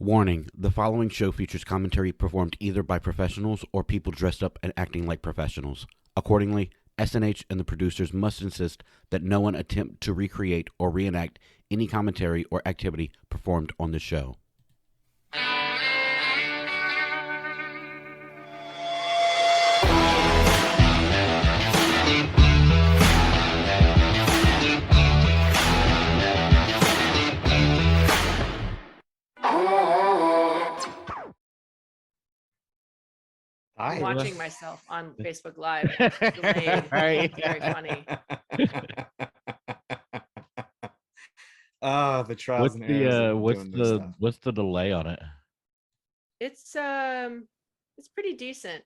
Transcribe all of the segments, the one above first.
Warning, the following show features commentary performed either by professionals or people dressed up and acting like professionals. Accordingly, SNH and the producers must insist that no one attempt to recreate or reenact any commentary or activity performed on the show. I'm Hi. watching myself on Facebook Live. Delayed. Right. It's very funny. The trials and errors of doing this stuff. what's the delay on it? It's pretty decent.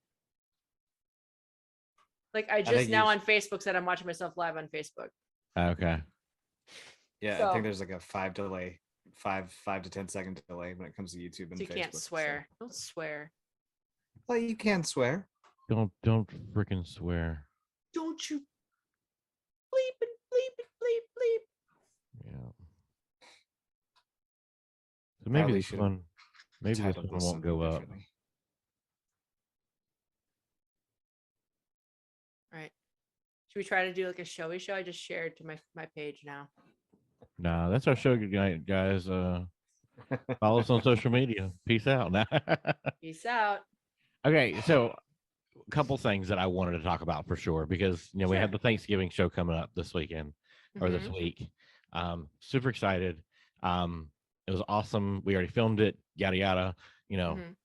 Like I think just now you- on Facebook said I'm watching myself live on Facebook. Okay. Yeah, I So- think there's like a 5 to 10 second delay when it comes to YouTube and So you Facebook. can't swear. Don't swear. Well, you can swear. Don't freaking swear. Don't you bleep and bleep and bleep bleep. Yeah. So maybe Probably this should've one, maybe this Titled one this won't go something up. differently. All right. Should we try to do like a showy show? I just shared to my page now. Nah, that's our show, guys. Follow us on social media. Peace out. Peace out. Okay, so a couple things that I wanted to talk about for sure because we Sure. have the Thanksgiving show coming up this weekend or this Mhm. week. Super excited. It was awesome. We already filmed it. Yada yada. Mhm.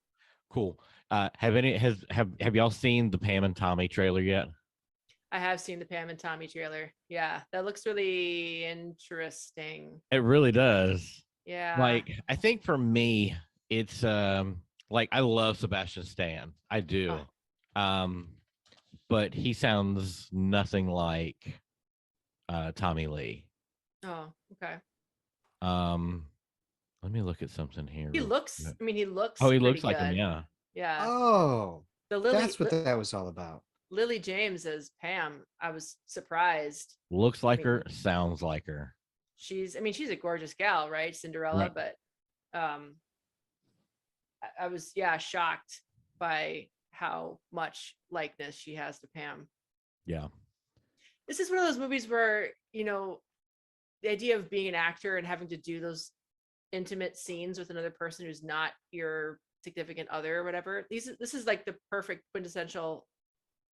Cool. Have y'all seen the Pam and Tommy trailer yet? I have seen the Pam and Tommy trailer. Yeah, that looks really interesting. It really does. Yeah. Like, I think for me, it's like I love Sebastian Stan. I do. But he sounds nothing like Tommy Lee. Oh, okay. Let me look at something here. He real looks. quick. I mean, he looks. Oh, he pretty looks like him, good. yeah. Yeah. Oh, The Lily. that's what that was all about. Lily James as Pam. I was surprised. Looks like mean- her, sounds like her. She's a gorgeous gal, right? Cinderella, Right. but I was shocked by how much likeness she has to Pam. Yeah. This is one of those movies where, the idea of being an actor and having to do those intimate scenes with another person who's not your significant other or whatever. This is like the perfect quintessential.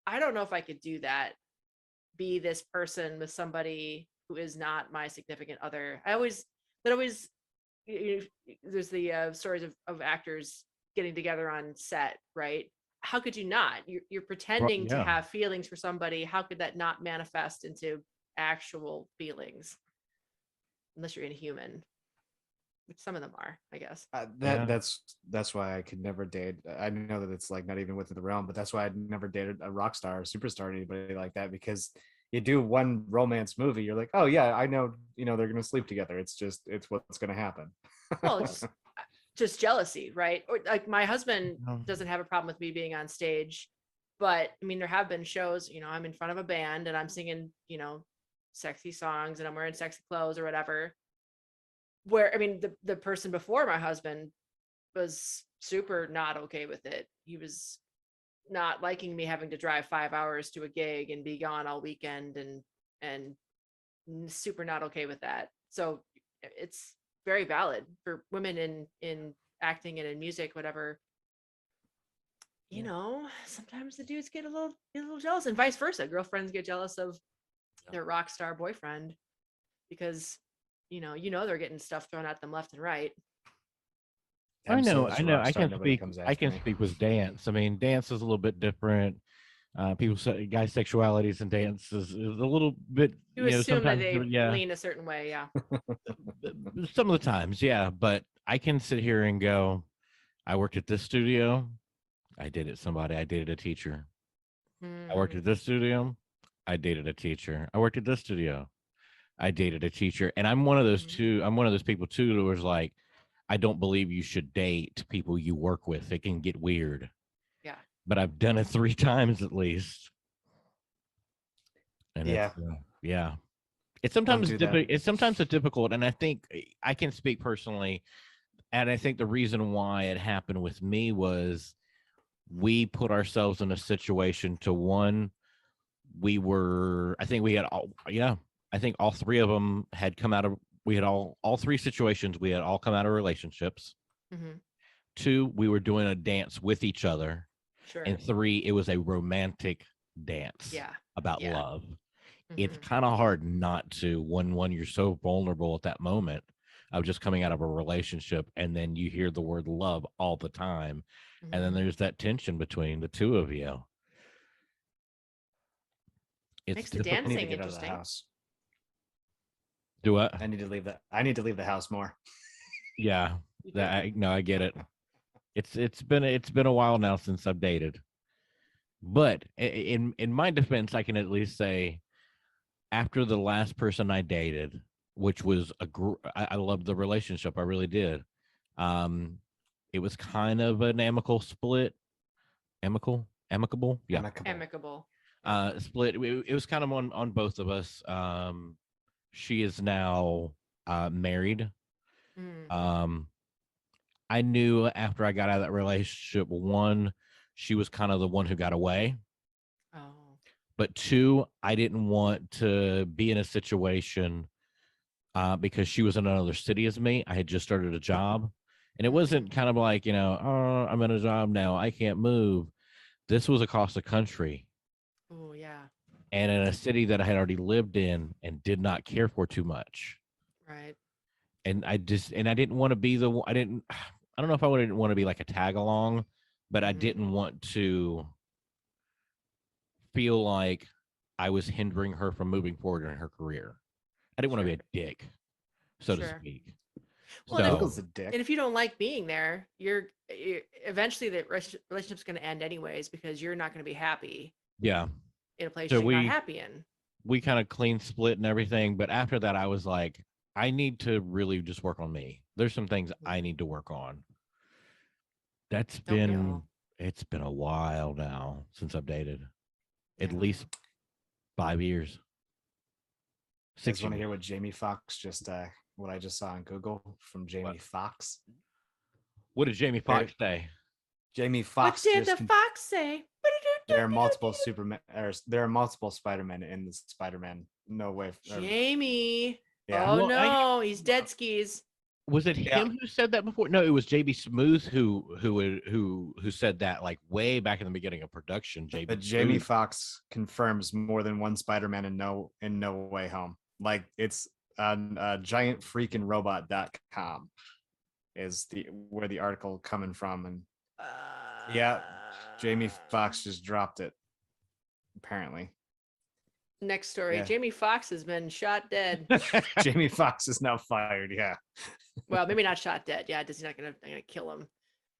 I don't know if I could do that. Be this person with somebody who is not my significant other. There's the stories of actors getting together on set, right? How could you not? You're pretending to yeah. have feelings for somebody. How could that not manifest into actual feelings? Unless you're inhuman, which some of them are, I guess. Yeah. That's why I could never date. I know that it's like not even within the realm, but that's why I'd never dated a rock star or superstar or anybody like that, because you do one romance movie, you're like, oh yeah, I know, they're gonna sleep together. It's what's gonna happen. Well, just jealousy, right? Or like my husband No. doesn't have a problem with me being on stage, but I mean, there have been shows, I'm in front of a band and I'm singing, sexy songs and I'm wearing sexy clothes or whatever. Where, I mean, the person before my husband was super not okay with it. He was not liking me having to drive 5 hours to a gig and be gone all weekend and super not okay with that. So it's very valid for women in acting and in music, whatever. Sometimes the dudes get a little jealous, and vice versa. Girlfriends get jealous of their rock star boyfriend because they're getting stuff thrown at them left and right. I know. Rockstar, I can nobody speak. comes I after can me. speak with dance. I mean, dance is a little bit different. Guys' sexualities and dance is a little bit. You assume that sometimes, they yeah. lean a certain way, yeah. Some of the times, yeah. But I can sit here and go, I worked at this studio. I dated somebody. I dated a teacher. I worked at this studio. I dated a teacher. I worked at this studio. I dated a teacher. And I'm one of those two. I'm one of those people too who was like, I don't believe you should date people you work with. It can get weird. Yeah. But I've done it 3 times at least. And Yeah. yeah. It's sometimes do that. it's sometimes difficult. And I think I can speak personally. And I think the reason why it happened with me was we put ourselves in a situation to one, I think we had all, yeah, I think all three of them had come out of, we had all three situations, we had all come out of relationships. Mhm. Two, we were doing a dance with each other. Sure. And three, it was a romantic dance Yeah. about Yeah. love. It's Mhm. kind of hard not to when you're so vulnerable at that moment of just coming out of a relationship, and then you hear the word love all the time, and then Mhm. there's that tension between the two of you. It's Makes the I difficult. need to dancing get out of the interesting. house. Do what? I need to leave the house more. Yeah, You do. no, I get it. It's been a while now since I've dated, but in my defense, I can at least say after the last person I dated, which was I loved the relationship, I really did. Um, it was kind of an amicable split, amicable, yeah, Amicable. Amicable. split. It was kind of on both of us. She is now married. Mm. Um, I knew after I got out of that relationship, one, she was kind of the one who got away. Oh. But two, I didn't want to be in a situation because she was in another city as me. I had just started a job. And it wasn't kind of like, oh, I'm in a job now. I can't move. This was across the country Oh yeah. and in a city that I had already lived in and did not care for too much. Right. And I didn't want to be I don't know if I didn't want to be like a tag along, but I Mhm. didn't want to feel like I was hindering her from moving forward in her career. I didn't want to be a dick, so to Sure. speak. Well, and Google's a dick. And if you don't like being there, you're eventually the relationship's going to end anyways because you're not going to be happy Yeah. in a place So you're not happy in. we kind of clean split and everything, but after that I was like, I need to really just work on me. There's some things I need to work on. That's Don't we been all? it's been a while now since I've dated. At Yeah. least 5 years. You guys 6 want to years. hear what Jamie Foxx what I just saw on Google from Jamie Foxx? What did Jamie Foxx say? Jamie What Foxx did the fox say? there are multiple Superman there are multiple Spider-Men in the Spider-Man No Way Jamie. yeah. Oh Well, no, he's dead skis. Was it Yeah. him who said that before? No, it was JB Smooth who said that like way back in the beginning of production. But Jamie Foxx confirms more than one Spider-Man in No Way Home. Like it's on giantfreakingrobot.com is where the article coming from, and yeah, Jamie Foxx just dropped it apparently. Next story. Yeah. Jamie Foxx has been shot dead. Jamie Foxx is now fired. Yeah. Well, maybe not shot dead. Yeah, Disney's not gonna kill him.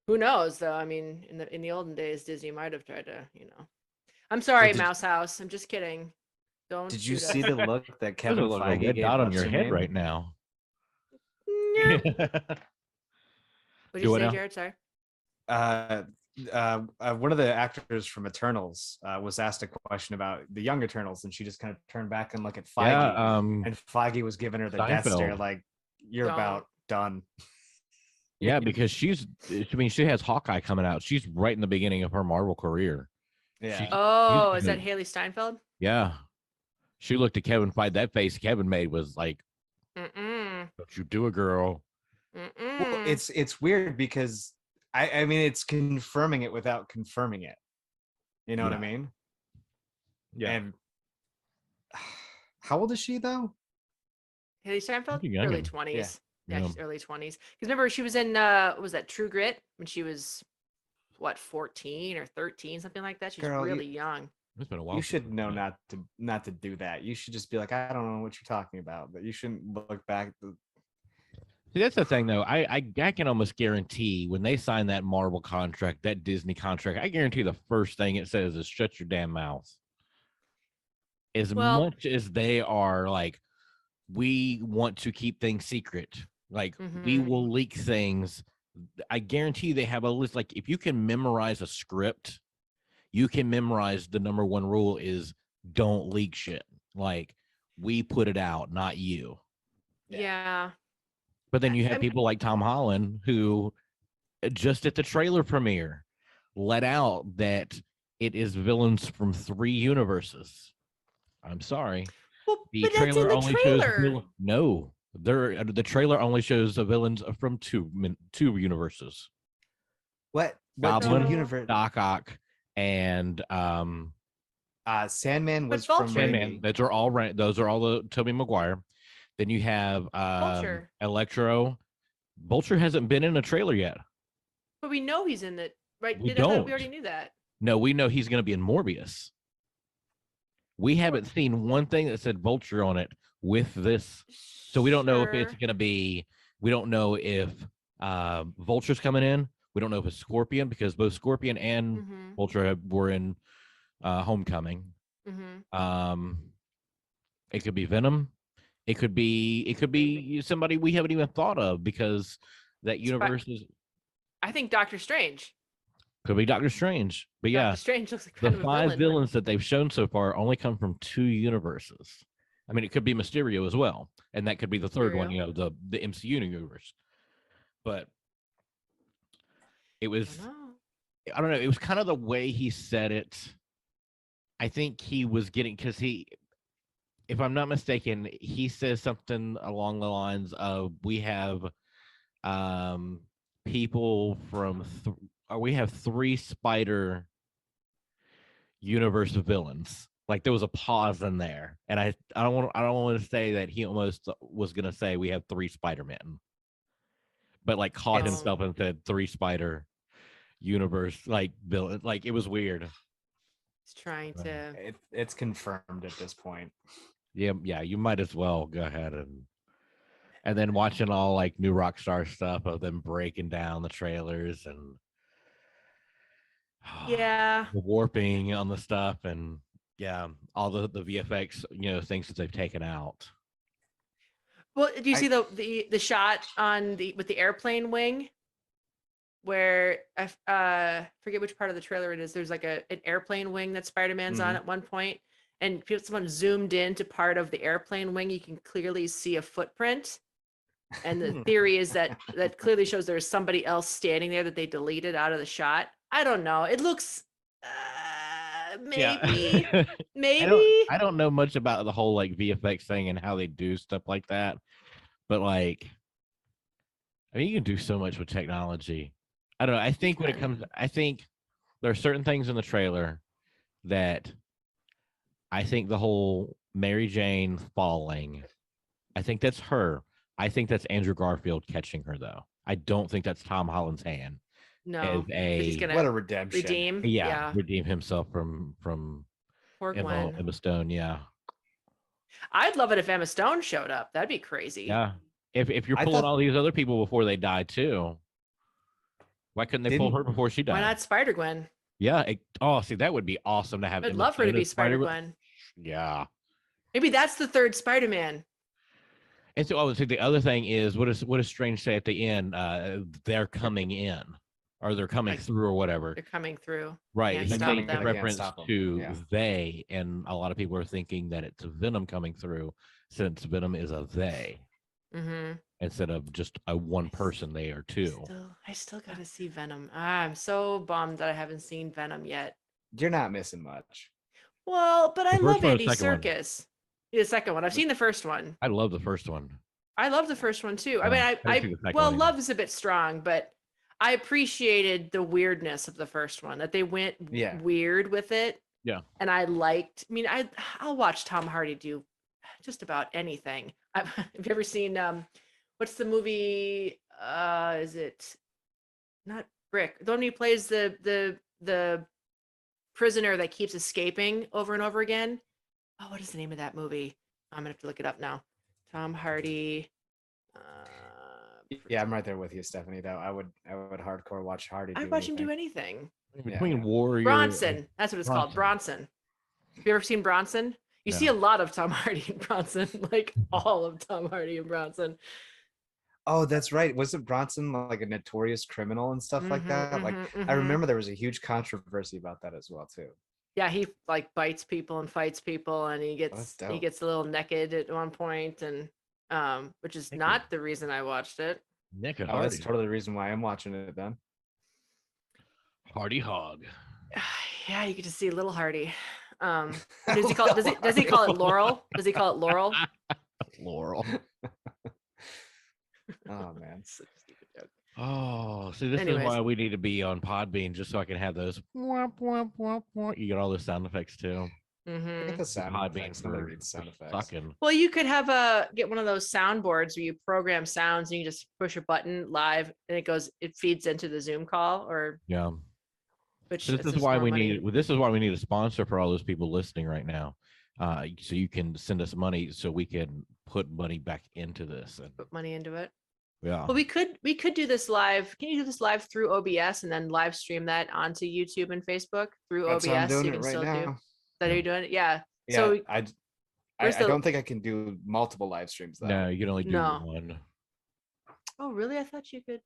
Who knows though? I mean, in the olden days, Disney might have tried to, I'm sorry, Mouse House. I'm just kidding. Don't. Did you shoot see us. the look that Kevin There's a Feige red gave dot on what's your her head name? right now. Yeah. Do What did you say, now? Jared? Sorry. One of the actors from Eternals was asked a question about the young Eternals, and she just kind of turned back and looked at Feige, Yeah, and Feige was giving her the death stare, Seinfeld. like you're Don't. about done. Yeah, because she has Hawkeye coming out. She's right in the beginning of her Marvel career. Yeah. Oh, is gonna- that Haley Steinfeld? Yeah. She looked at Kevin Feige. That face Kevin made was like, Mm-mm. don't you do it, girl. Mm-mm. Well, it's weird because I mean it's confirming it without confirming it. You know what I mean? Yeah. And how old is she though? Haley Steinfeld? Pretty youngin'. Early 20s. Yeah. Yeah, Yeah. she's early 20s. Because remember, she was in what was that True Grit when she was 14 or 13, something like that. She's Girl, really young. It's been a while. You since should I've know seen it. not to do that. You should just be like, I don't know what you're talking about, but you shouldn't look back. See, that's the thing, though. I can almost guarantee when they sign that Marvel contract, that Disney contract, I guarantee the first thing it says is "shut your damn mouth." As Well- much as they are like, we want to keep things secret, like we Mhm. will leak things. I guarantee they have a list. Like, if you can memorize a script, you can memorize the number one rule is don't leak shit. Like, we put it out, not you. Yeah. But then you I have mean- people like Tom Holland who just at the trailer premiere let out that it is villains from 3 universes. I'm sorry. Well, The but that's in trailer the only shows trailer. no. The trailer only shows the villains from two universes. What Goblin, two universe? Doc Ock, and Sandman But was from Vulture. Sandman. Raimi. Those are all the Tobey Maguire. Then you have Vulture. Electro. Vulture hasn't been in a trailer yet. But we know he's in it, right? We I thought don't. we already knew that. No, we know he's going to be in Morbius. We haven't seen one thing that said Vulture on it with this. So we don't know if it's Sure. going to be, we don't know if Vulture's coming in. We don't know if it's Scorpion because both Scorpion and Mhm. Vulture were in Homecoming. Mhm. It could be Venom. It could be somebody we haven't even thought of because that universe is I think Doctor Strange. could be Doctor Strange. But yeah, Doctor Strange looks like the kind of a 5 villain. villains that they've shown so far only come from 2 universes. I mean, it could be Mysterio as well, and that could be the third one. Mysterio. The MCU universe. But it was, I don't know. It was kind of the way he said it. I think he was getting because if I'm not mistaken, he says something along the lines of we have people from we have 3 Spider universe villains. Like there was a pause in there, and I don't want to say that he almost was gonna say we have 3 Spider-Men, but like caught It's- himself and said 3 Spider universe like villain. Like it was weird. He's trying to. It's confirmed at this point. Yeah, you might as well go ahead and then watching all like new Rockstar stuff of them breaking down the trailers and Yeah. the warping on the stuff and all the VFX things that they've taken out. Well, do you see the shot on with the airplane wing, where I forget which part of the trailer it is. There's like an airplane wing that Spider-Man's on at one point, and if someone zoomed into part of the airplane wing, you can clearly see a footprint. And the theory is that clearly shows there's somebody else standing there that they deleted out of the shot. I don't know. It looks maybe. Maybe. I don't know much about the whole like VFX thing and how they do stuff like that, but like, I mean, you can do so much with technology. I don't know. I think when it comes, I think there are certain things in the trailer that I think the whole Mary Jane falling, I think that's her. I think that's Andrew Garfield catching her, though. I don't think that's Tom Holland's hand. No. He's gonna What a redemption. redeem. Redeem himself from Poor Gwen. Emma Stone. Yeah. I'd love it if Emma Stone showed up. That'd be crazy. Yeah. If you're I pulling thought- all these other people before they die too, why couldn't they pull her before she died? Why not Spider Gwen? Yeah. See, that would be awesome to have. I'd Emma love her to Stone be as Spider Gwen. Yeah. Maybe that's the third Spider Man. And so, the other thing is, what does Strange say at the end? They're coming in, or they're coming through, or whatever. They're coming through. Right. Can't He's stop making them. a reference Can't stop 'em. to Yeah. they, and a lot of people are thinking that it's Venom coming through, since Venom is a they Mm-hmm. instead of just a one person. They are two. I still gotta see Venom. I'm so bummed that I haven't seen Venom yet. You're not missing much. Well, but I The love first one or Andy the second one? Serkis. Yeah, the second one. I've seen the first one. I love the first one. I love the first one too. I Yeah, mean, I didn't see the second well, one either. love is a bit strong, but I appreciated the weirdness of the first one, that they went Yeah. weird with it. Yeah. And I liked. I mean, I'll watch Tom Hardy do just about anything. Have you ever seen what's the movie? Is it not Brick? The one he plays the prisoner that keeps escaping over and over again. Oh, what is the name of that movie? I'm gonna have to look it up now. Tom Hardy. Yeah, I'm right there with you, Stephanie. Though I would hardcore watch Hardy. I'd watch him do anything. Between Warrior, Bronson. That's what it's called. Bronson. Have you ever seen Bronson? You see a lot of Tom Hardy and Bronson, like all of Tom Hardy and Bronson. Oh, that's right. Wasn't Bronson like a notorious criminal and stuff like that? Like I remember there was a huge controversy about that as well too. Yeah, he like bites people and fights people, and he gets a little naked at one point, and which is Thank not you. the reason I watched it. Nick and Oh, that's Hardy. totally the reason why I'm watching it then. Hardy Hog. Yeah, you get to see Little Hardy. Does he call it? Does he call it Laurel? Does he call it Laurel? Laurel. Oh man. Such a stupid joke. Oh, see, this Anyways. is why we need to be on Podbean just so I can have those. Womp, womp, womp, womp. You get all those sound effects too. Mhm. Get the sound Podbean effects. Nobody for, reads sound for effects. sucking. Well, you could have get one of those soundboards where you program sounds and you just push a button live and it feeds into the Zoom call or Yeah. which So it's this is just why more we money. need. This is why we need a sponsor for all those people listening right now. So you can send us money so we can put money back into this. And Put money into it. yeah. Well, we could do this live. Can you do this live through OBS and then live stream that onto YouTube and Facebook through That's how I'm OBS? So doing you it can right still do. now. Is that how you're doing it? Yeah. Yeah, So I where's the- don't think I can do multiple live streams though. No, you can only do No. one. Oh, really? I thought you could.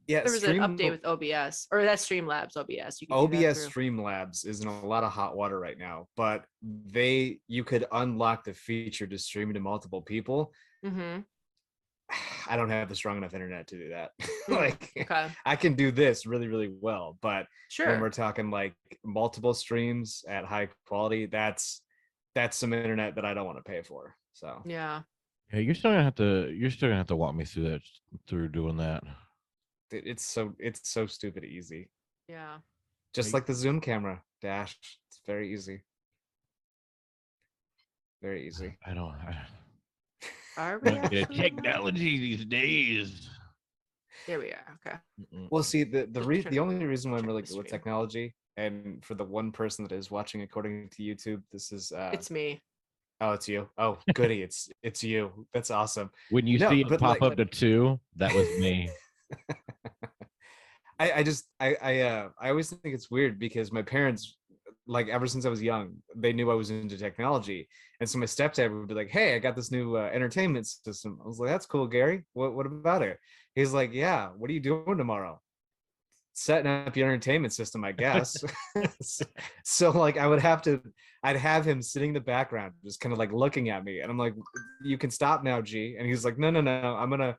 Yeah, There was an update with OBS or that's Streamlabs OBS. You can do that OBS through. Streamlabs is in a lot of hot water right now, but you could unlock the feature to stream to multiple people. Mm-hmm. I don't have the strong enough internet to do that. Okay. I can do this really, really well, but Sure. when we're talking like multiple streams at high quality, that's some internet that I don't want to pay for. So Yeah. Yeah, you're still gonna have to walk me through doing that. it's so stupid easy. Yeah. Just like the Zoom camera dash. It's very easy. Very easy. I don't. Are we Look at actually? technology these days. There we are. Okay. Well, see, the Turn only reason why I'm check really the good with stream. technology, and for the one person that is watching according to YouTube, this is It's me. oh, it's you. Oh, goody, it's you. That's awesome. When you No, see it but pop like- up to 2, that was me. I always think it's weird because my parents, like ever since I was young, they knew I was into technology, and so my stepdad would be like, "Hey, I got this new entertainment system." I was like, "That's cool, Gary. What about it?" He's like, "Yeah, what are you doing tomorrow?" Setting up your entertainment system, I guess. So like I'd have him sitting in the background, just kind of like looking at me, and I'm like, "You can stop now, G." And he's like, "No, I want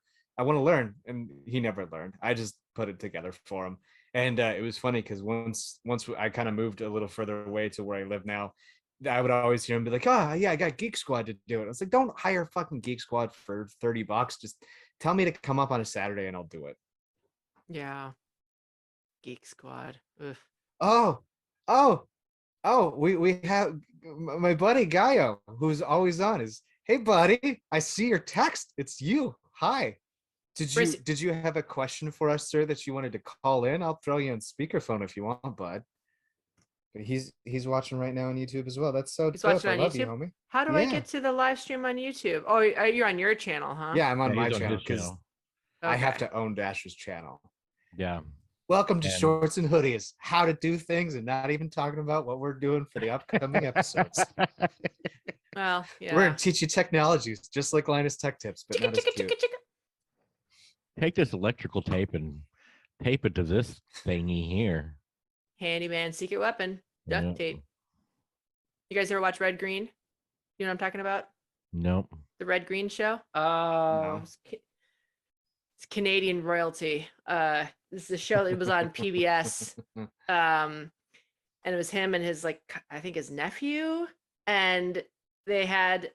to learn." And he never learned. I just put it together for him. And it was funny because once I kind of moved a little further away to where I live now, I would always hear him be like, "Oh yeah, I got Geek Squad to do it." I was like, "Don't hire fucking Geek Squad for $30. Just tell me to come up on a Saturday and I'll do it." Yeah. Geek Squad. Ugh. Oh, we have my buddy Gaio, who's always on. Is, "Hey buddy, I see your text. It's you. Hi. Did you have a question for us, sir, that you wanted to call in? I'll throw you on speakerphone if you want, bud." But he's watching right now on YouTube as well. That's so He's dope. watching I on love you, YouTube? homie. How do I Yeah. get to the live stream on YouTube? Oh, you're on your channel, huh? Yeah, I'm on Yeah, my he's on channel his because channel. I have Okay. to own Dasher's channel. Yeah. Welcome to And- Shorts and Hoodies, how to do things and not even talking about what we're doing for the upcoming episodes. Well, yeah. We're gonna teach you technologies, just like Linus Tech Tips, but not as Chicka, cute. chicka, chicka. Take this electrical tape and tape it to this thingy here. Handyman secret weapon. Duct Yeah. tape. You guys ever watch Red Green? You know what I'm talking about? Nope. The Red Green show? Oh, No. it's Canadian royalty. This is a show that was on PBS. And it was him and his I think his nephew, and they had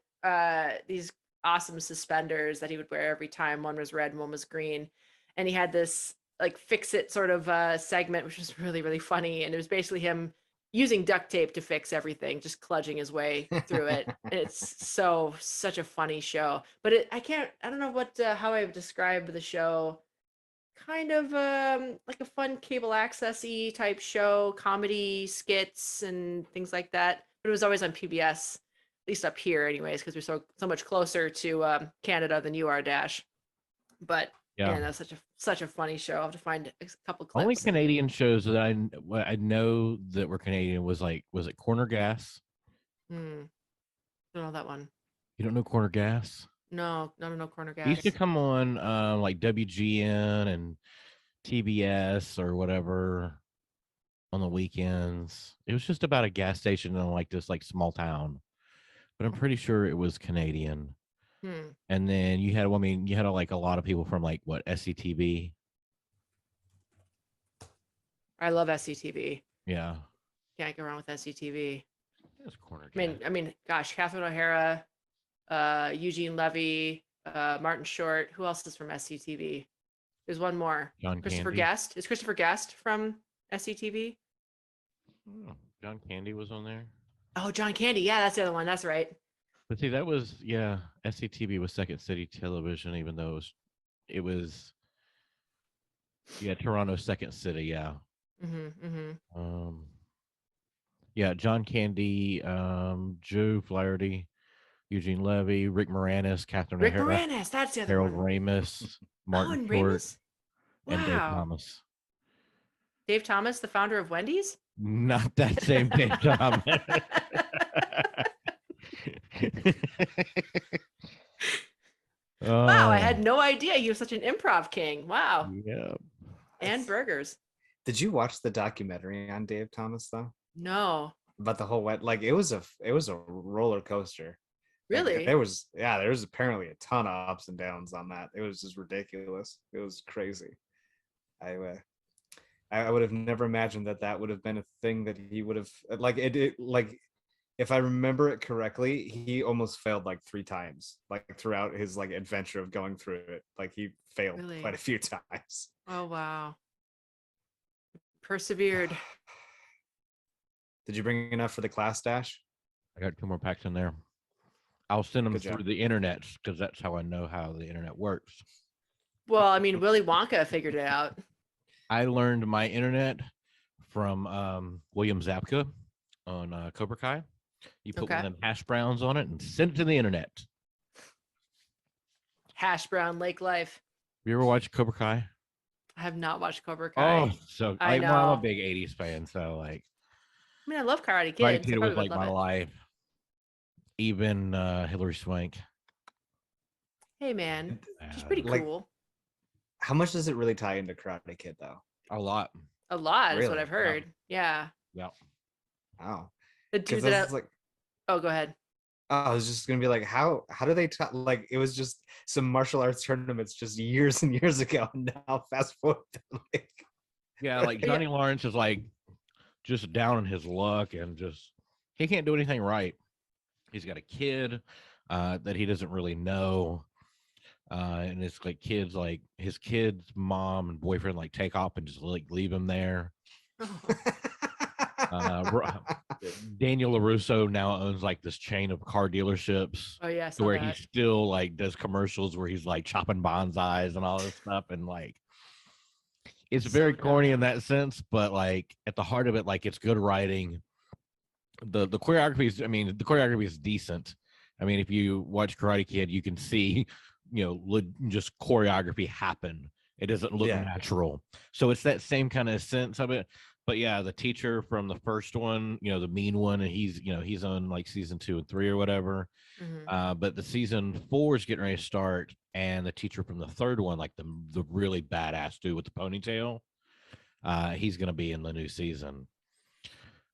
these awesome suspenders that he would wear every time. One was red and one was green, and he had this fix it sort of segment, which was really, really funny. And it was basically him using duct tape to fix everything, just kludging his way through it. And it's such a funny show. But I don't know how I would describe the show. Kind of like a fun cable access-y type show, comedy skits and things like that. But it was always on PBS, at least up here, anyways, because we're so much closer to Canada than you are, Dash. But yeah, that's such a funny show. I'll have to find a couple clips. Only Canadian shows that I know that were Canadian was it Corner Gas? Don't know that one. You don't know Corner Gas? No, Corner Gas. He used to come on like WGN and TBS or whatever on the weekends. It was just about a gas station in this small town, but I'm pretty sure it was Canadian. And then you had, you had like a lot of people from like what, SCTV. I love SCTV. Yeah. Can't go wrong with SCTV. That's corner. I mean, gosh, Catherine O'Hara, Eugene Levy, Martin Short. Who else is from SCTV? There's one more. John Christopher Candy. Guest. Is Christopher Guest from SCTV? Oh, John Candy was on there. Oh, John Candy. Yeah, that's the other one. That's right. But see, that was, SCTV was Second City Television, even though it was Toronto's Second City. Yeah. John Candy, Joe Flaherty, Eugene Levy, Rick Moranis, Catherine Rick O'Hara, Moranis. That's the other Harold one. Ramis, Martin and Short, Ramis? and Dave Wow. Thomas. Dave Thomas, the founder of Wendy's? Not that same Dave Thomas. Wow, I had no idea you were such an improv king. Wow. Yeah. And burgers. Did you watch the documentary on Dave Thomas though? No. About the whole like it was a roller coaster. Really? Like, there was apparently a ton of ups and downs on that. It was just ridiculous. It was crazy. I would have never imagined that would have been a thing that he would have like if I remember it correctly, he almost failed like 3 times, like throughout his like adventure of going through it. Like he failed quite a few times. Oh wow. Persevered. Did you bring enough for the class dash? I got 2 more packs in there. I'll send them Good job. through the internet because that's how I know how the internet works. Well, I mean, Willy Wonka figured it out. I learned my internet from William Zabka on Cobra Kai. You put one of them hash browns on it and send it to the internet. Hash brown lake life. You ever watch Cobra Kai? I have not watched Cobra Kai. Oh, so I know. I'm a big 80s fan, so like I mean, I love Karate Kid. Karate Kid so was like my life. Even Hillary Swank. Hey man, she's pretty cool. How much does it really tie into Karate Kid though? A lot. A lot is Really? what I've heard. Yeah. Yeah. Wow. The dude that oh, go ahead. I was just gonna be like, how do they like it was just some martial arts tournaments just years and years ago. And now fast forward like yeah, like Johnny Lawrence is like just down in his luck and just he can't do anything right. He's got a kid that he doesn't really know. And it's like kids, like his kid's mom and boyfriend like take off and just like leave him there. Daniel LaRusso now owns like this chain of car dealerships. Oh yeah, where he still like does commercials where he's like chopping bonsais and all this stuff, and like it's very corny in that sense, but like at the heart of it, like it's good writing. The choreography is decent. I mean, if you watch Karate Kid, you can see, just choreography happen. It doesn't look natural. So it's that same kind of sense of it. But yeah, the teacher from the first one, the mean one, and he's on like season 2 and 3 or whatever. Mm-hmm. But the season 4 is getting ready to start, and the teacher from the third one, like the really badass dude with the ponytail, he's gonna be in the new season.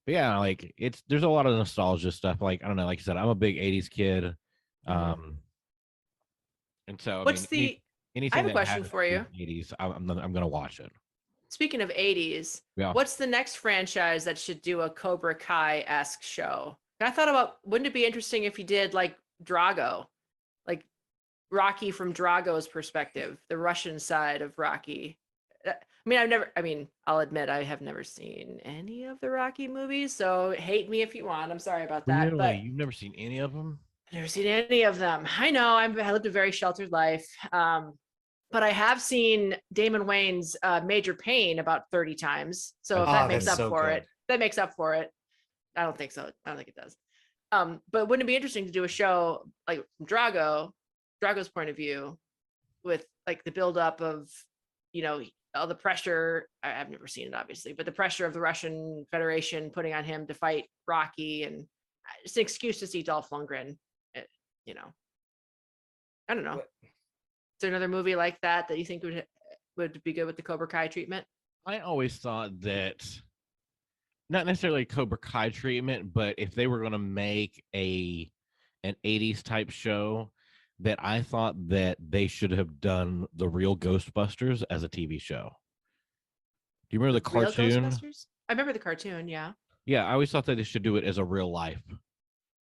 But yeah, like there's a lot of nostalgia stuff. Like I don't know, like I said, I'm a big 80s kid. And so anything I have a question for you. 80s, I'm gonna watch it. Speaking of 80s, what's the next franchise that should do a Cobra Kai-esque show? I thought about, wouldn't it be interesting if you did like Drago, like Rocky from Drago's perspective, the Russian side of Rocky? I'll admit I have never seen any of the Rocky movies, so hate me if you want. I'm sorry about that. Really? But You've never seen any of them? I've never seen any of them. I know I lived a very sheltered life. But I have seen Damon Wayne's Major Pain about 30 times. So if that makes up for it, that makes up for it. I don't think so. I don't think it does. But wouldn't it be interesting to do a show like from Drago's point of view, with like the buildup of, all the pressure. I've never seen it obviously, but the pressure of the Russian Federation putting on him to fight Rocky, and it's an excuse to see Dolph Lundgren. I don't know. Is there another movie like that you think would be good with the Cobra Kai treatment? I always thought that, not necessarily Cobra Kai treatment, but if they were going to make an 80s type show, that I thought that they should have done the real Ghostbusters as a TV show. Do you remember the Real cartoon? Ghostbusters? I remember the cartoon. Yeah. Yeah, I always thought that they should do it as a real life,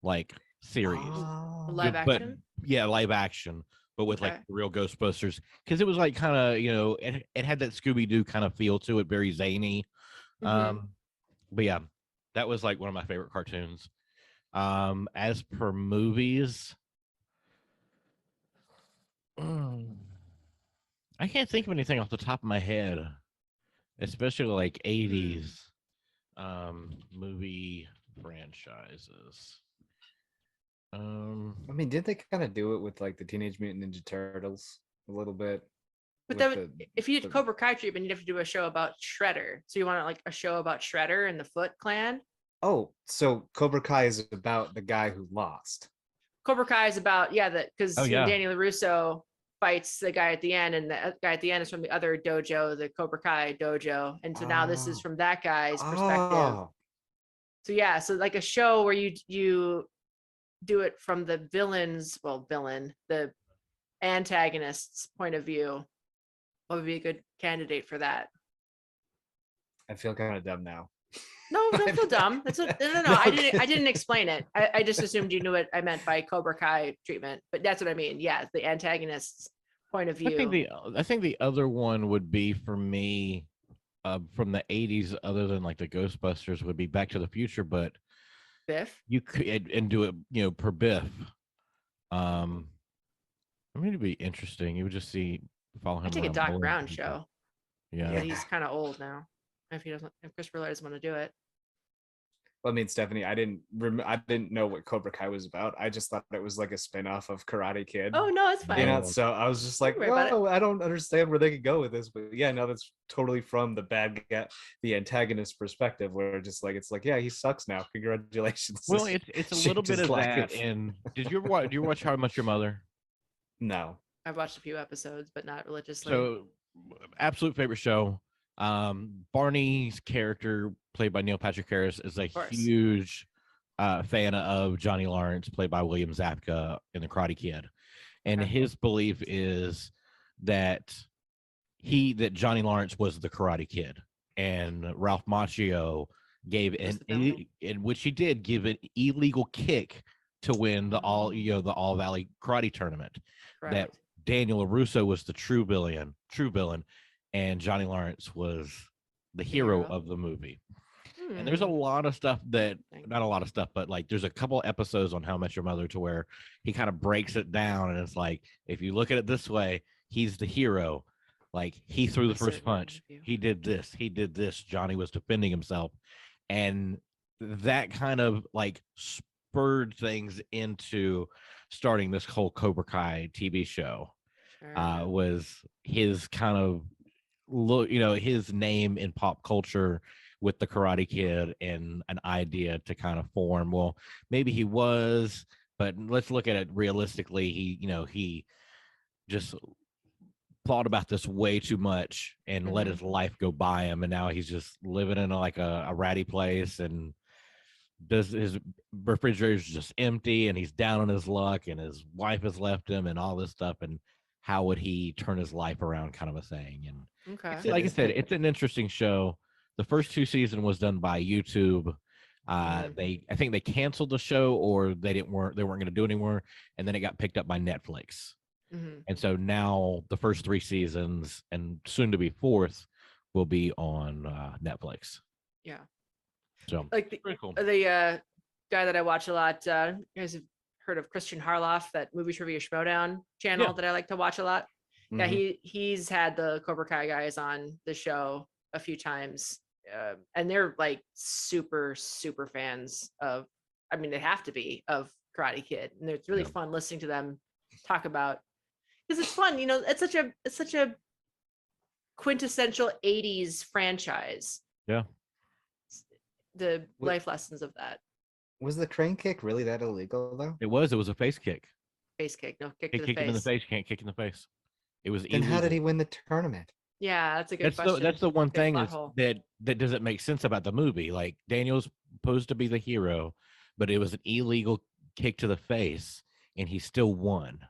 like series. Oh. Live But action. yeah, live action, but with like Okay. the real Ghostbusters, because it was like kind of, you know, it had that Scooby Doo kind of feel to it, very zany. Mhm. But yeah, that was like one of my favorite cartoons. As per movies, I can't think of anything off the top of my head, especially like 80s movie franchises. I mean, did they kind of do it with like the Teenage Mutant Ninja Turtles a little bit? But with that would, the- if you did the- Cobra Kai treatment, you'd have to do a show about Shredder. So you want like a show about Shredder and the Foot Clan? Oh, so Cobra Kai is about the guy who lost. Cobra Kai is about that because Oh, yeah. Danny LaRusso fights the guy at the end, and the guy at the end is from the other dojo, the Cobra Kai dojo, and so now this is Oh. from that guy's perspective. Oh, So yeah, so like a show where you do it from the the antagonist's point of view. What would be a good candidate for that? I feel kind of dumb now. No, don't feel dumb. That's no. I didn't explain it. I just assumed you knew what I meant by Cobra Kai treatment, but that's what I mean. Yeah, the antagonist's point of view. I think the other one would be for me from the 80s, other than like the Ghostbusters, would be Back to the Future, but Biff. you could and do it, you know, per Biff. I mean, it'd be interesting. You would just follow him. I take a around Doc bullying Brown people. show, Yeah. but he's kind of old now. If Christopher Lloyd doesn't want to do it. Well, I mean, Stephanie, I didn't know what Cobra Kai was about. I just thought it was like a spin-off of Karate Kid. Oh no, it's You fine. know, so I was just like, Don't worry about "Whoa, I don't understand where they could go with this." But yeah, no, that's totally from the bad guy, the antagonist perspective, where just like it's like, yeah, he sucks now. Congratulations. Well, it's a little bit Changes of that. life. And did you watch How I Met Your Mother? No. I've watched a few episodes, but not religiously. So, absolute favorite show. Barney's character, played by Neil Patrick Harris, is a course. huge fan of Johnny Lawrence, played by William Zabka in The Karate Kid, and Okay. his belief is that Johnny Lawrence was the Karate Kid, and Ralph Macchio gave Was the villain. in which he did give an illegal kick to win the All Valley Karate Tournament. That Correct. Daniel LaRusso was the true villain, and Johnny Lawrence was the hero hero. of the movie. And there's a Hmm. lot of stuff that, Interesting. not a lot of stuff, but like there's a couple episodes on How I Met Your Mother to where he kind of breaks it down, and it's like, if you look at it this way, he's the hero. Like, he threw the I see what first you're going punch, with you. he did this, Johnny was defending himself, and that kind of like spurred things into starting this whole Cobra Kai TV show. Sure. Was his kind of his name in pop culture with the Karate Kid, and an idea to kind of form, well, maybe he was, but let's look at it realistically. He just thought about this way too much and let Mhm. his life go by him, and now he's just living in like a ratty place, and his refrigerator's just empty, and he's down on his luck, and his wife has left him, and all this stuff, and how would he turn his life around, kind of a thing. And Okay. like I said, it's an interesting show. The first 2 seasons was done by YouTube. Mhm. I think they canceled the show, or they weren't going to do it anymore, and then it got picked up by Netflix. Mhm. And so now the first 3 seasons, and soon to be 4th, will be on Netflix. Yeah. So Like the pretty cool. guy that I watch a lot. You guys have heard of Christian Harloff, that movie trivia showdown channel Yeah. that I like to watch a lot. Yeah, Mhm. he's had the Cobra Kai guys on the show a few times, and they're like super fans of. I mean, they have to be of Karate Kid, and it's really Yeah. fun listening to them talk about, because it's fun. It's such a quintessential '80s franchise. Yeah. The Wh- life lessons of that. Was the crane kick really that illegal though? It was a face kick. Face kick, no kick He to the kicked him in the face. face. Can't kick in the face. It was Then how did he illegal. win the tournament? Yeah, that's a good question. That's the one Good thing plot is hole. that doesn't make sense about the movie. Like, Daniel's supposed to be the hero, but it was an illegal kick to the face, and he still won.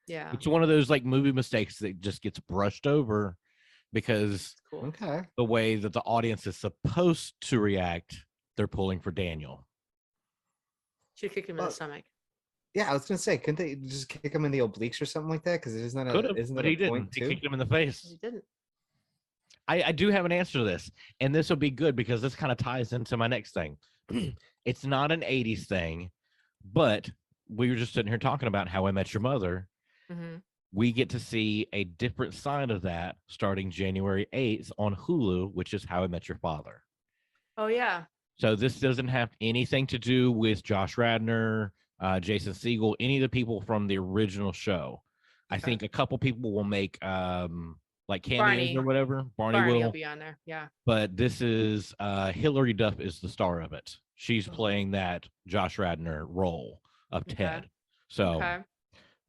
Yeah. It's one of those like movie mistakes that just gets brushed over because Cool. Okay. the way that the audience is supposed to react, they're pulling for Daniel. Should kick him in the stomach. Yeah, I was gonna say, couldn't they just kick him in the obliques or something like that? Because isn't Could that have, isn't but that he a didn't. point He too? kicked him in the face. He didn't. I do have an answer to this, and this will be good because this kind of ties into my next thing. It's not an 80s thing, but we were just sitting here talking about How I Met Your Mother. Mm-hmm. We get to see a different side of that starting January 8th on Hulu, which is How I Met Your Father. Oh yeah. So this doesn't have anything to do with Josh Radnor, Jason Segel, any of the people from the original show. I Okay. think a couple people will make like cameos Barney. or whatever. Barney Barney will will be on there. Yeah. but this is Hillary Duff is the star of it. She's playing that Josh Radnor role of Okay. Ted. So, Okay.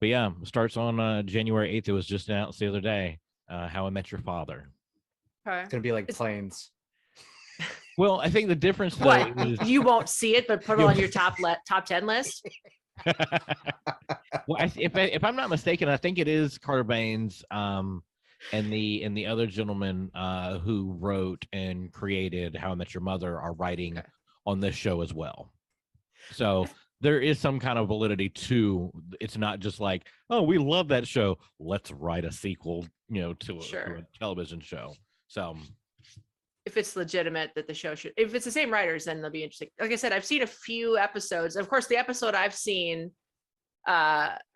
but yeah, starts on January 8th. It was just announced the other day. How I Met Your Father. Okay. It's gonna be like It's- planes. Well, I think the difference though What? is You won't see it, but put it on your top 10 list. well, if I'm not mistaken, I think it is Carter Baines and the other gentleman who wrote and created How I Met Your Mother are writing Okay. on this show as well. So there is some kind of validity to it's not just like, oh, we love that show, let's write a sequel, to Sure. a television show. So If it's legitimate that the show should, if it's the same writers, then they'll be interesting. Like I said, I've seen a few episodes. Of course, the episode I've seen, or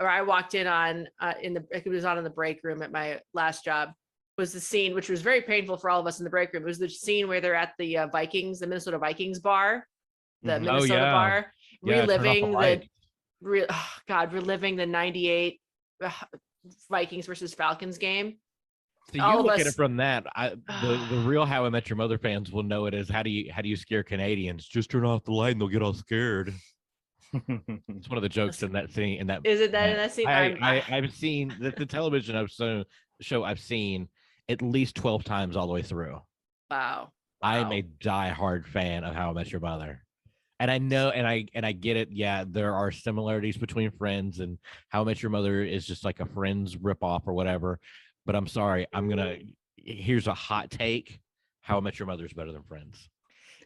I walked in on it was on in the break room at my last job, was the scene, which was very painful for all of us in the break room. It was the scene where they're at the the Minnesota Vikings bar, the Mhm. Minnesota yeah. bar, Yeah, turn off the reliving light. reliving the 98 Vikings versus Falcons game. So all you of look at us- it from that. The real How I Met Your Mother fans will know it as how do you scare Canadians? Just turn off the light and they'll get all scared. It's one of the jokes in that scene. In that Is it that in that scene? I've seen the television show I've seen at least 12 times all the way through. Wow. I'm Wow. a diehard fan of How I Met Your Mother. And I know, and I get it. Yeah, there are similarities between Friends, and How I Met Your Mother is just like a Friends ripoff or whatever. But I'm sorry, here's a hot take: How I Met Your Mother is better than Friends.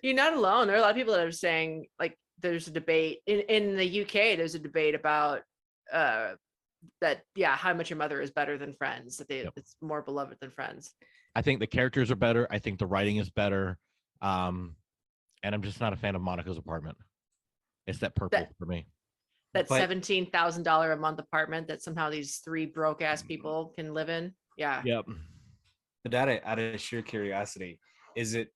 You're not alone. There are a lot of people that are saying, like, there's a debate in the UK. There's a debate about that. Yeah, How Much Your Mother is better than Friends. That it's more beloved than Friends. I think the characters are better. I think the writing is better. And I'm just not a fan of Monica's apartment. It's that purple for me. That But- $17,000 a month apartment that somehow these three broke ass people can live in. Yeah. Yep. But out of sheer curiosity, is it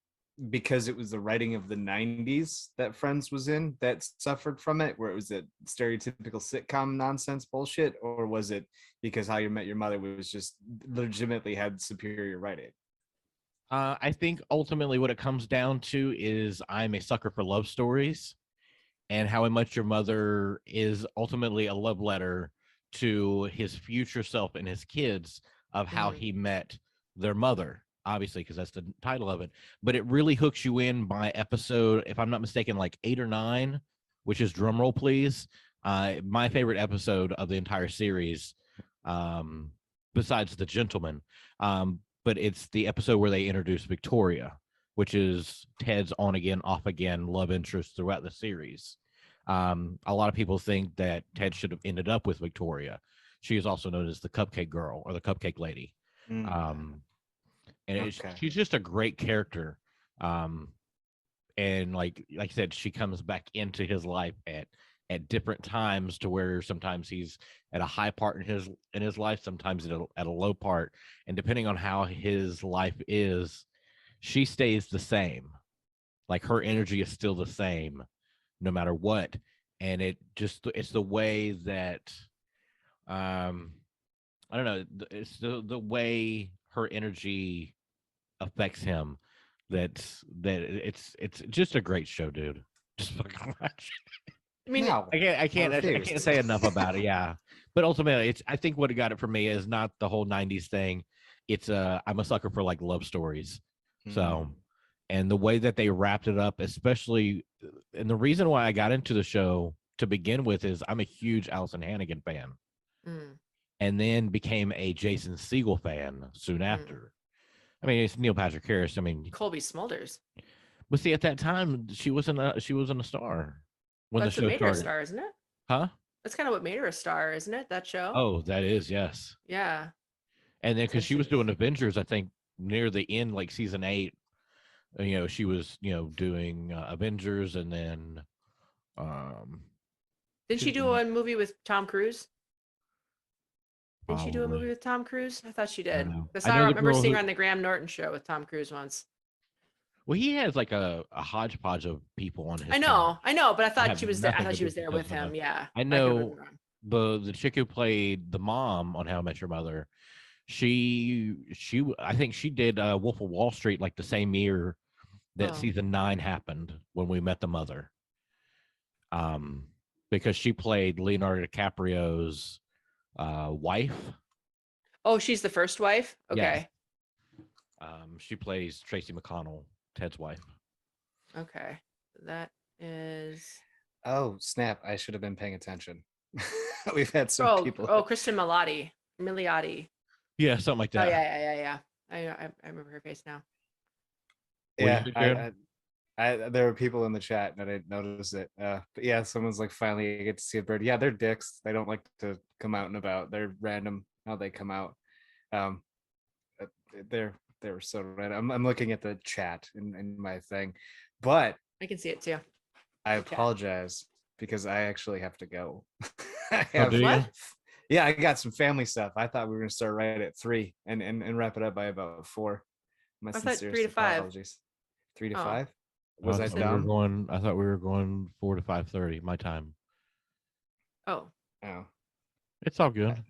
because it was the writing of the 90s that Friends was in that suffered from it, where it was a stereotypical sitcom nonsense bullshit, or was it because How You Met Your Mother was just legitimately had superior writing? I think ultimately what it comes down to is I'm a sucker for love stories, and How I Met Your Mother is ultimately a love letter to his future self and his kids of how he met their mother, obviously, because that's the title of it. But it really hooks you in by episode, if I'm not mistaken, like 8 or 9, which is drumroll, please. My favorite episode of the entire series, besides The Gentleman. But it's the episode where they introduce Victoria, which is Ted's on again, off again love interest throughout the series. A lot of people think that Ted should have ended up with Victoria. She is also known as the Cupcake Girl or the Cupcake Lady. And she's just a great character. And like I said, she comes back into his life at different times to where sometimes he's at a high part in his life, sometimes at a low part, and depending on how his life is, she stays the same. Like her energy is still the same no matter what. And it's the way that I don't know, it's the way her energy affects him that it's just a great show, dude. Just fucking watch. I mean, No, I can't say enough about it. Yeah, but ultimately, I think what got it for me is not the whole '90s thing. It's I'm a sucker for like love stories. So, and the way that they wrapped it up, especially, and the reason why I got into the show to begin with is I'm a huge Allison Hannigan fan. and then became a Jason Segel fan soon after. I mean, it's Neil Patrick Harris. I mean, Colby Smulders. but see, at that time, she wasn't a star when That's the what show made her a started. star, isn't it? Huh? That's kind of what made her a star, isn't it? That show. Oh, that is, yes. Yeah. And then because she was doing Essentially. Avengers, I think near the end, like season 8, she was, doing Avengers, and then Didn't she do a movie with Tom Cruise? Didn't she do a movie probably. with Tom Cruise? I thought she I did. don't know. Because I I know the remember girl seeing who. her on the Graham Norton show with Tom Cruise once. Well, he has like a hodgepodge of people on his. I channel. know, but I thought have she was there. I nothing thought to she do was there because with him. Yeah. I could have know been wrong. the chick who played the mom on How I Met Your Mother. She I think she did Wolf of Wall Street like the same year that Oh. season 9 happened when we met the mother. Because she played Leonardo DiCaprio's wife. Oh, she's the first wife? Yes. Okay. She plays Tracy McConnell, Ted's wife. Okay. That is. Oh, snap. I should have been paying attention. We've had some people. Oh, Kristen Milioti. Yeah, something like Oh, that. yeah. I remember her face now. Yeah, What do you think, there were people in the chat and I didn't notice it. But yeah, someone's like, finally I get to see a bird. Yeah, they're dicks. They don't like to come out and about. They're random how they come out. They're so random. I'm looking at the chat in my thing, but I can see it too. I Okay. apologize because I actually have to go. do you? What? Yeah, I got some family stuff. I thought we were gonna start right at 3 and wrap it up by about 4. My I thought sincerest 3 to 5. apologies. 3 to Oh. 5? Was I thought dumb? I thought we were going 4 to 5:30 my time. Oh. Oh, It's all good.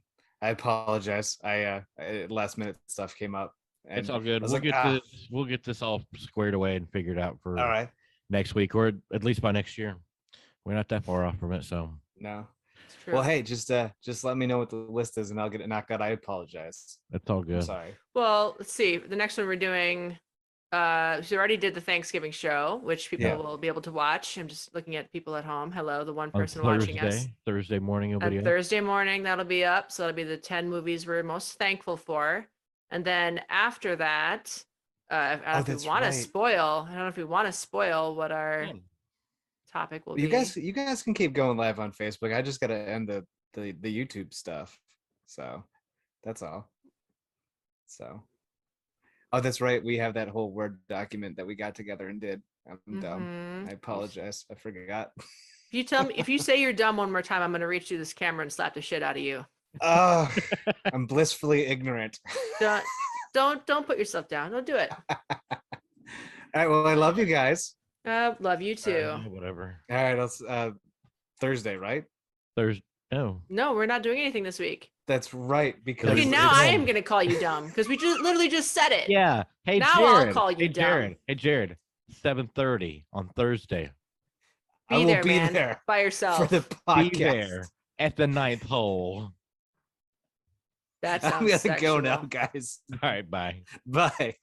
I apologize. Last minute stuff came up. And It's all good. I was We'll like, get this. We'll get this all squared away and figured out for all right. next week, or at least by next year. We're not that far off from it, so No. It's true. Well, hey, just let me know what the list is and I'll get it knocked out. I apologize. that's all I'm good. sorry. Well, let's see. The next one we're doing, so we already did the Thanksgiving show, which people Yeah. will be able to watch. I'm just looking at people at home. Hello, the one On person watching us. Thursday morning, it'll be On up. Thursday morning, that'll be up. So that'll be the 10 movies we're most thankful for. And then after that, I don't know if that's we want to right. spoil. I don't know if we want to spoil what our Yeah. topic will You be. you guys can keep going live on Facebook. I just gotta end the YouTube stuff. So that's all. So oh, that's right. We have that whole Word document that we got together and did. I'm dumb. Mhm. I apologize. I forgot. If you tell me, if you say you're dumb one more time, I'm gonna reach through this camera and slap the shit out of you. Oh, I'm blissfully ignorant. Don't put yourself down. Don't do it. All right. Well, I love you guys. Love you too. Yeah, whatever. All right. Let's Thursday, right? Thursday. Oh, No, we're not doing anything this week. That's right. Because Okay, now it's- I am gonna call you dumb because we just literally just said it. yeah. Hey, Now I'll Jared. call you hey, dumb. Jared. Hey, Jared. 7:30 on Thursday. I will be man, there by yourself. for the podcast. Be there at the 9th hole. That I'm sounds gonna go now, sexual. guys. All right, bye. Bye.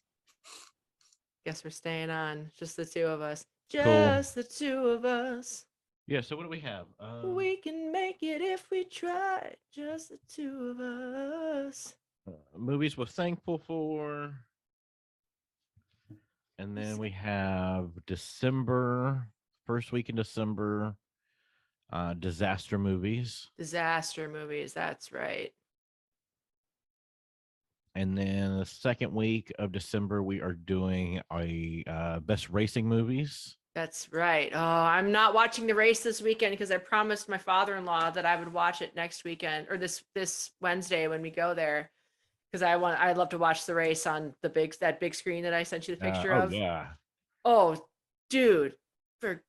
Guess we're staying on. Just the two of us. Cool. Just the two of us. Yeah. So what do we have? We can make it if we try. Just the two of us. Movies we're thankful for. And then we have December, first week in December, disaster movies. Disaster movies. That's right. And then the second week of December, we are doing a best racing movies. That's right. Oh, I'm not watching the race this weekend because I promised my father-in-law that I would watch it next weekend or this Wednesday when we go there. Because I'd love to watch the race on that big screen that I sent you the picture of. Yeah. Oh, dude, for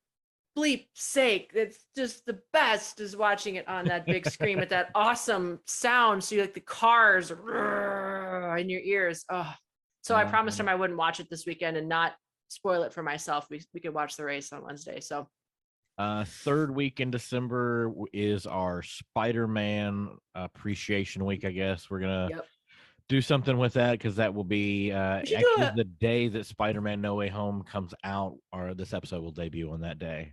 bleep's sake, it's just the best is watching it on that big screen with that awesome sound. So you like the cars in your ears. Oh, so I promised him I wouldn't watch it this weekend and not spoil it for myself. We could watch the race on Wednesday. So third week in December is our Spider-Man appreciation week, I guess. We're gonna do something with that because that will be actually the day that Spider-Man No Way Home comes out, or this episode will debut on that day.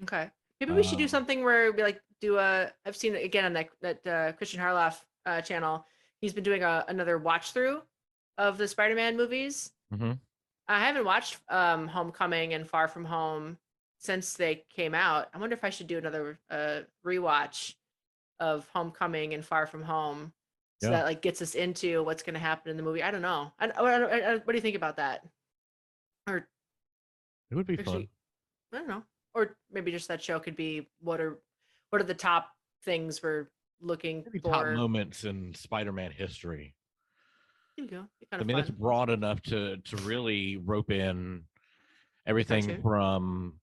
Okay. Maybe we should do something where we like do I've seen it again on that Christian Harloff channel, he's been doing another watch through of the Spider-Man movies. Mm-hmm. I haven't watched Homecoming and Far From Home since they came out. I wonder if I should do another rewatch of Homecoming and Far From Home, so Yeah. that like gets us into what's going to happen in the movie. I don't know. What do you think about that? Or It would be fun. actually, I don't know. Or maybe just that show could be what are the top things we're looking Maybe for. top moments in Spider-Man history. There you go. Be kind I of mean, fun. it's broad enough to really rope in everything Cartoon. from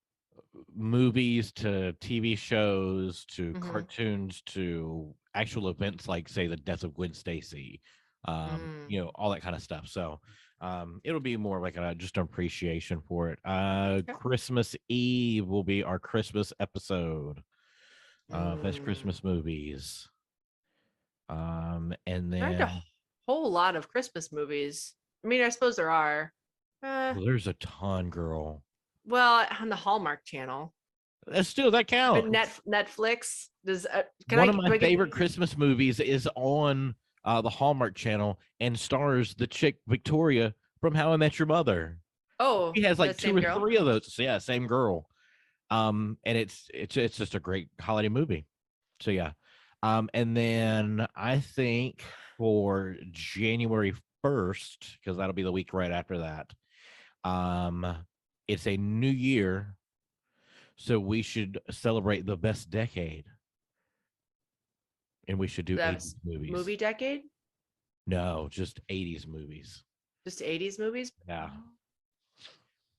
movies to TV shows to Mhm. cartoons to actual events like, say, the death of Gwen Stacy, you know, all that kind of stuff. So it'll be more like just an appreciation for it. Okay. Christmas Eve will be our Christmas episode. Best Christmas movies. And There aren't then a whole lot of Christmas movies. I mean, I suppose there are. well, there's a ton, girl. Well, on the Hallmark Channel, That but counts. Netflix does. One of my favorite Christmas movies is on the Hallmark Channel and stars the chick Victoria from How I Met Your Mother. Oh, He has like the 2 same or girl? 3 of those. Yeah, same girl. And it's just a great holiday movie. So yeah. And then I think for January 1st, because that'll be the week right after that, it's a new year. So we should celebrate the best decade. And we should do That's 80s movies. movie decade? No, just 80s movies. Just 80s movies? Yeah.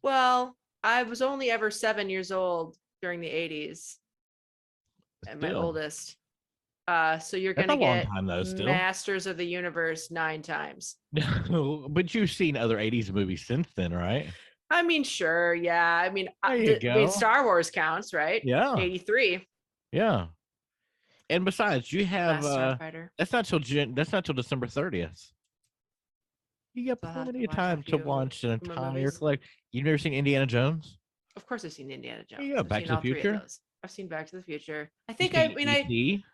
Well, I was only ever 7 years old during the 80s. And my Still. oldest. So you're That's gonna a long get time, though, still. Masters of the Universe 9 times. No, but you've seen other 80s movies since then, right? I mean, sure, yeah. I mean, There you go. Star Wars counts, right? Yeah. 83. Yeah. And besides, you have Last Starfighter. that's not till December 30th. You got So I'll have plenty to of watch a time to few watch an of my entire movies. collect. You've never seen Indiana Jones? Of course, I've seen Indiana Jones. There you go. I've Back seen to the all 3 of Future? those. I've seen Back to the Future. I You think seen I E.T.?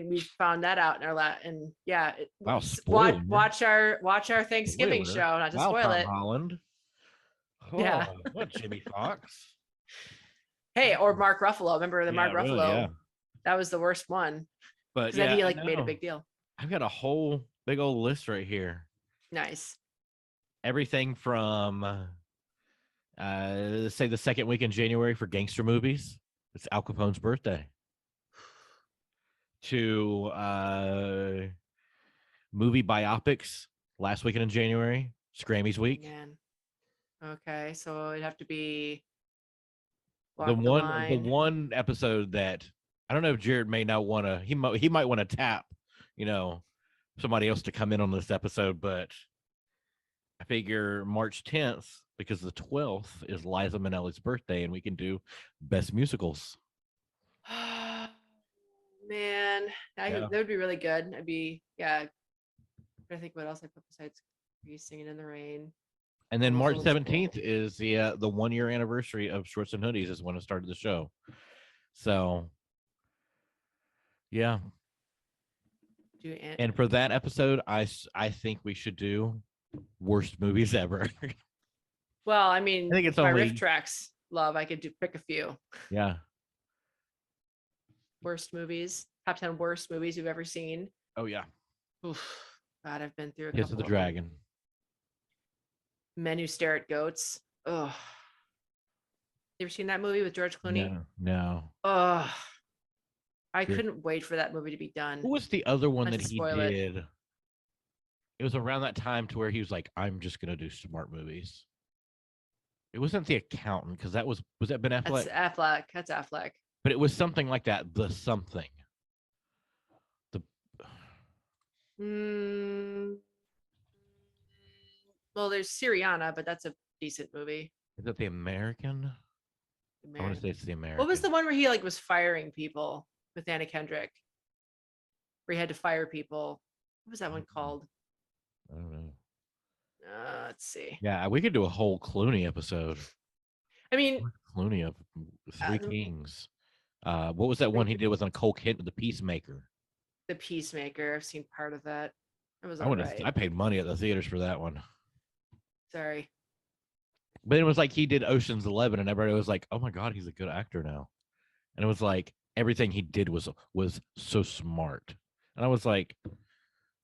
we found that out in our and yeah. Wow, spoiler. Watch our Thanksgiving Spoiler. show, not to Wow, spoil Tom it. Holland. Yeah. Oh, what, Jimmy Fox? Hey, or Mark Ruffalo. Remember the Mark Yeah, really, Ruffalo? yeah. That was the worst one. But Because yeah, then he I like made a know. big deal. I've got a whole big old list right here. Nice. Everything from say the second week in January for gangster movies. It's Al Capone's birthday. To movie biopics last weekend in January, Scrammy's week. Man. Okay, so it'd have to be The Walk one Line. one episode that I don't know if Jared may not want to. He might want to tap, somebody else to come in on this episode, but I figure March 10th, because the 12th is Liza Minnelli's birthday, and we can do best musicals. Man, that would be really good. I think what else I put besides Grease, Singing in the Rain. And then Almost March always 17th is the 1 year anniversary of Shorts and Hoodies is when it started the show. So yeah. And for that episode, I think we should do worst movies ever. Well, I mean, I think it's my only- riff tracks love. I could pick a few. Yeah. Worst movies, top 10 worst movies you've ever seen. Oh yeah. Oof. God, I've been through a Kiss couple of the them. Dragon. Men Who Stare at Goats. Ugh. You ever seen that movie with George Clooney? No. Ugh. I Sure. couldn't wait for that movie to be done. What was the other one Not that to he spoil it. did? It was around that time to where he was like, I'm just gonna do smart movies. It wasn't The Accountant, because was that Ben Affleck? That's Affleck. That's Affleck. But it was something like that. The something. Well, there's Syriana, but that's a decent movie. Is that The American? I want to say it's The American. What was the one where he was firing people with Anna Kendrick? Where he had to fire people. What was that one called? I don't know. Let's see. Yeah, we could do a whole Clooney episode. I mean, Clooney of Three Kings. What was that one he did with Nicole Kidman, The Peacemaker? The Peacemaker. I've seen part of that. It was I all would right. I paid money at the theaters for that one. Sorry. But it was like he did Ocean's 11, and everybody was like, "Oh my god, he's a good actor now." And it was like everything he did was so smart. And I was like,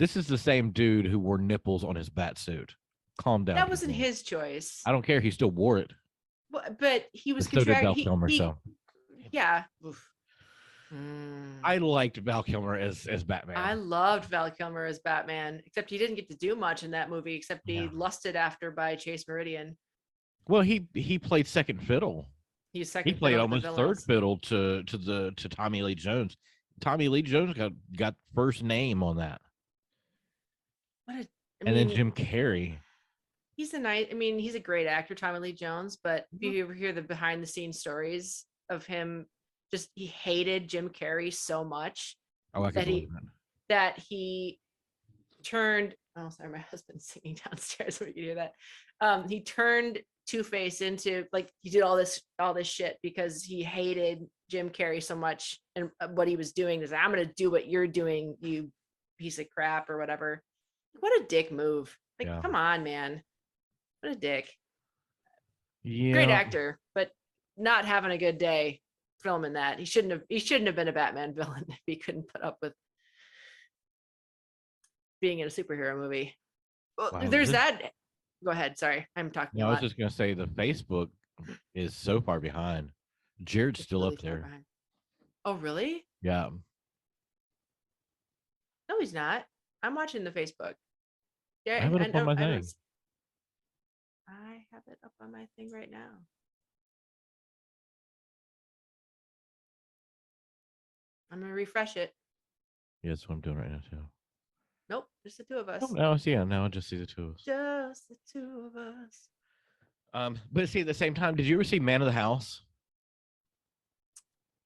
"This is the same dude who wore nipples on his bat suit. Calm down." That wasn't people. his choice. I don't care. He still wore it. But he was But so did Val contract. Kilmer. So Yeah. Oof. Mm. I liked Val Kilmer as Batman. I loved Val Kilmer as Batman, except he didn't get to do much in that movie, except be lusted after by Chase Meridian. Well, he played second fiddle. He's second. He played fiddle almost third fiddle to Tommy Lee Jones. Tommy Lee Jones got first name on that. Then Jim Carrey. He's he's a great actor, Tommy Lee Jones. But if you ever hear the behind the scenes stories of him, just he hated Jim Carrey so much that he turned. Oh, sorry, my husband's singing downstairs. When you hear that, he turned Two-Face into, like, he did all this shit because he hated Jim Carrey so much, and what he was doing is, I'm gonna do what you're doing, you piece of crap, or whatever. What a dick move! Like, come on, man. What a dick. Yeah. Great actor, but not having a good day filming that. He shouldn't have been a Batman villain if he couldn't put up with being in a superhero movie. Well, there's that. Go ahead. Sorry, I'm talking. No, I was just gonna say the Facebook is so far behind. Jared's still really up there. Behind. Oh, really? Yeah. No, he's not. I'm watching the Facebook. Yeah, I have it up on my thing. I have it up on my thing right now. I'm gonna refresh it. Yeah, that's what I'm doing right now too. Nope, just the two of us. Oh, now I just see the two of us. Just the two of us. But see, at the same time, did you ever see Man of the House?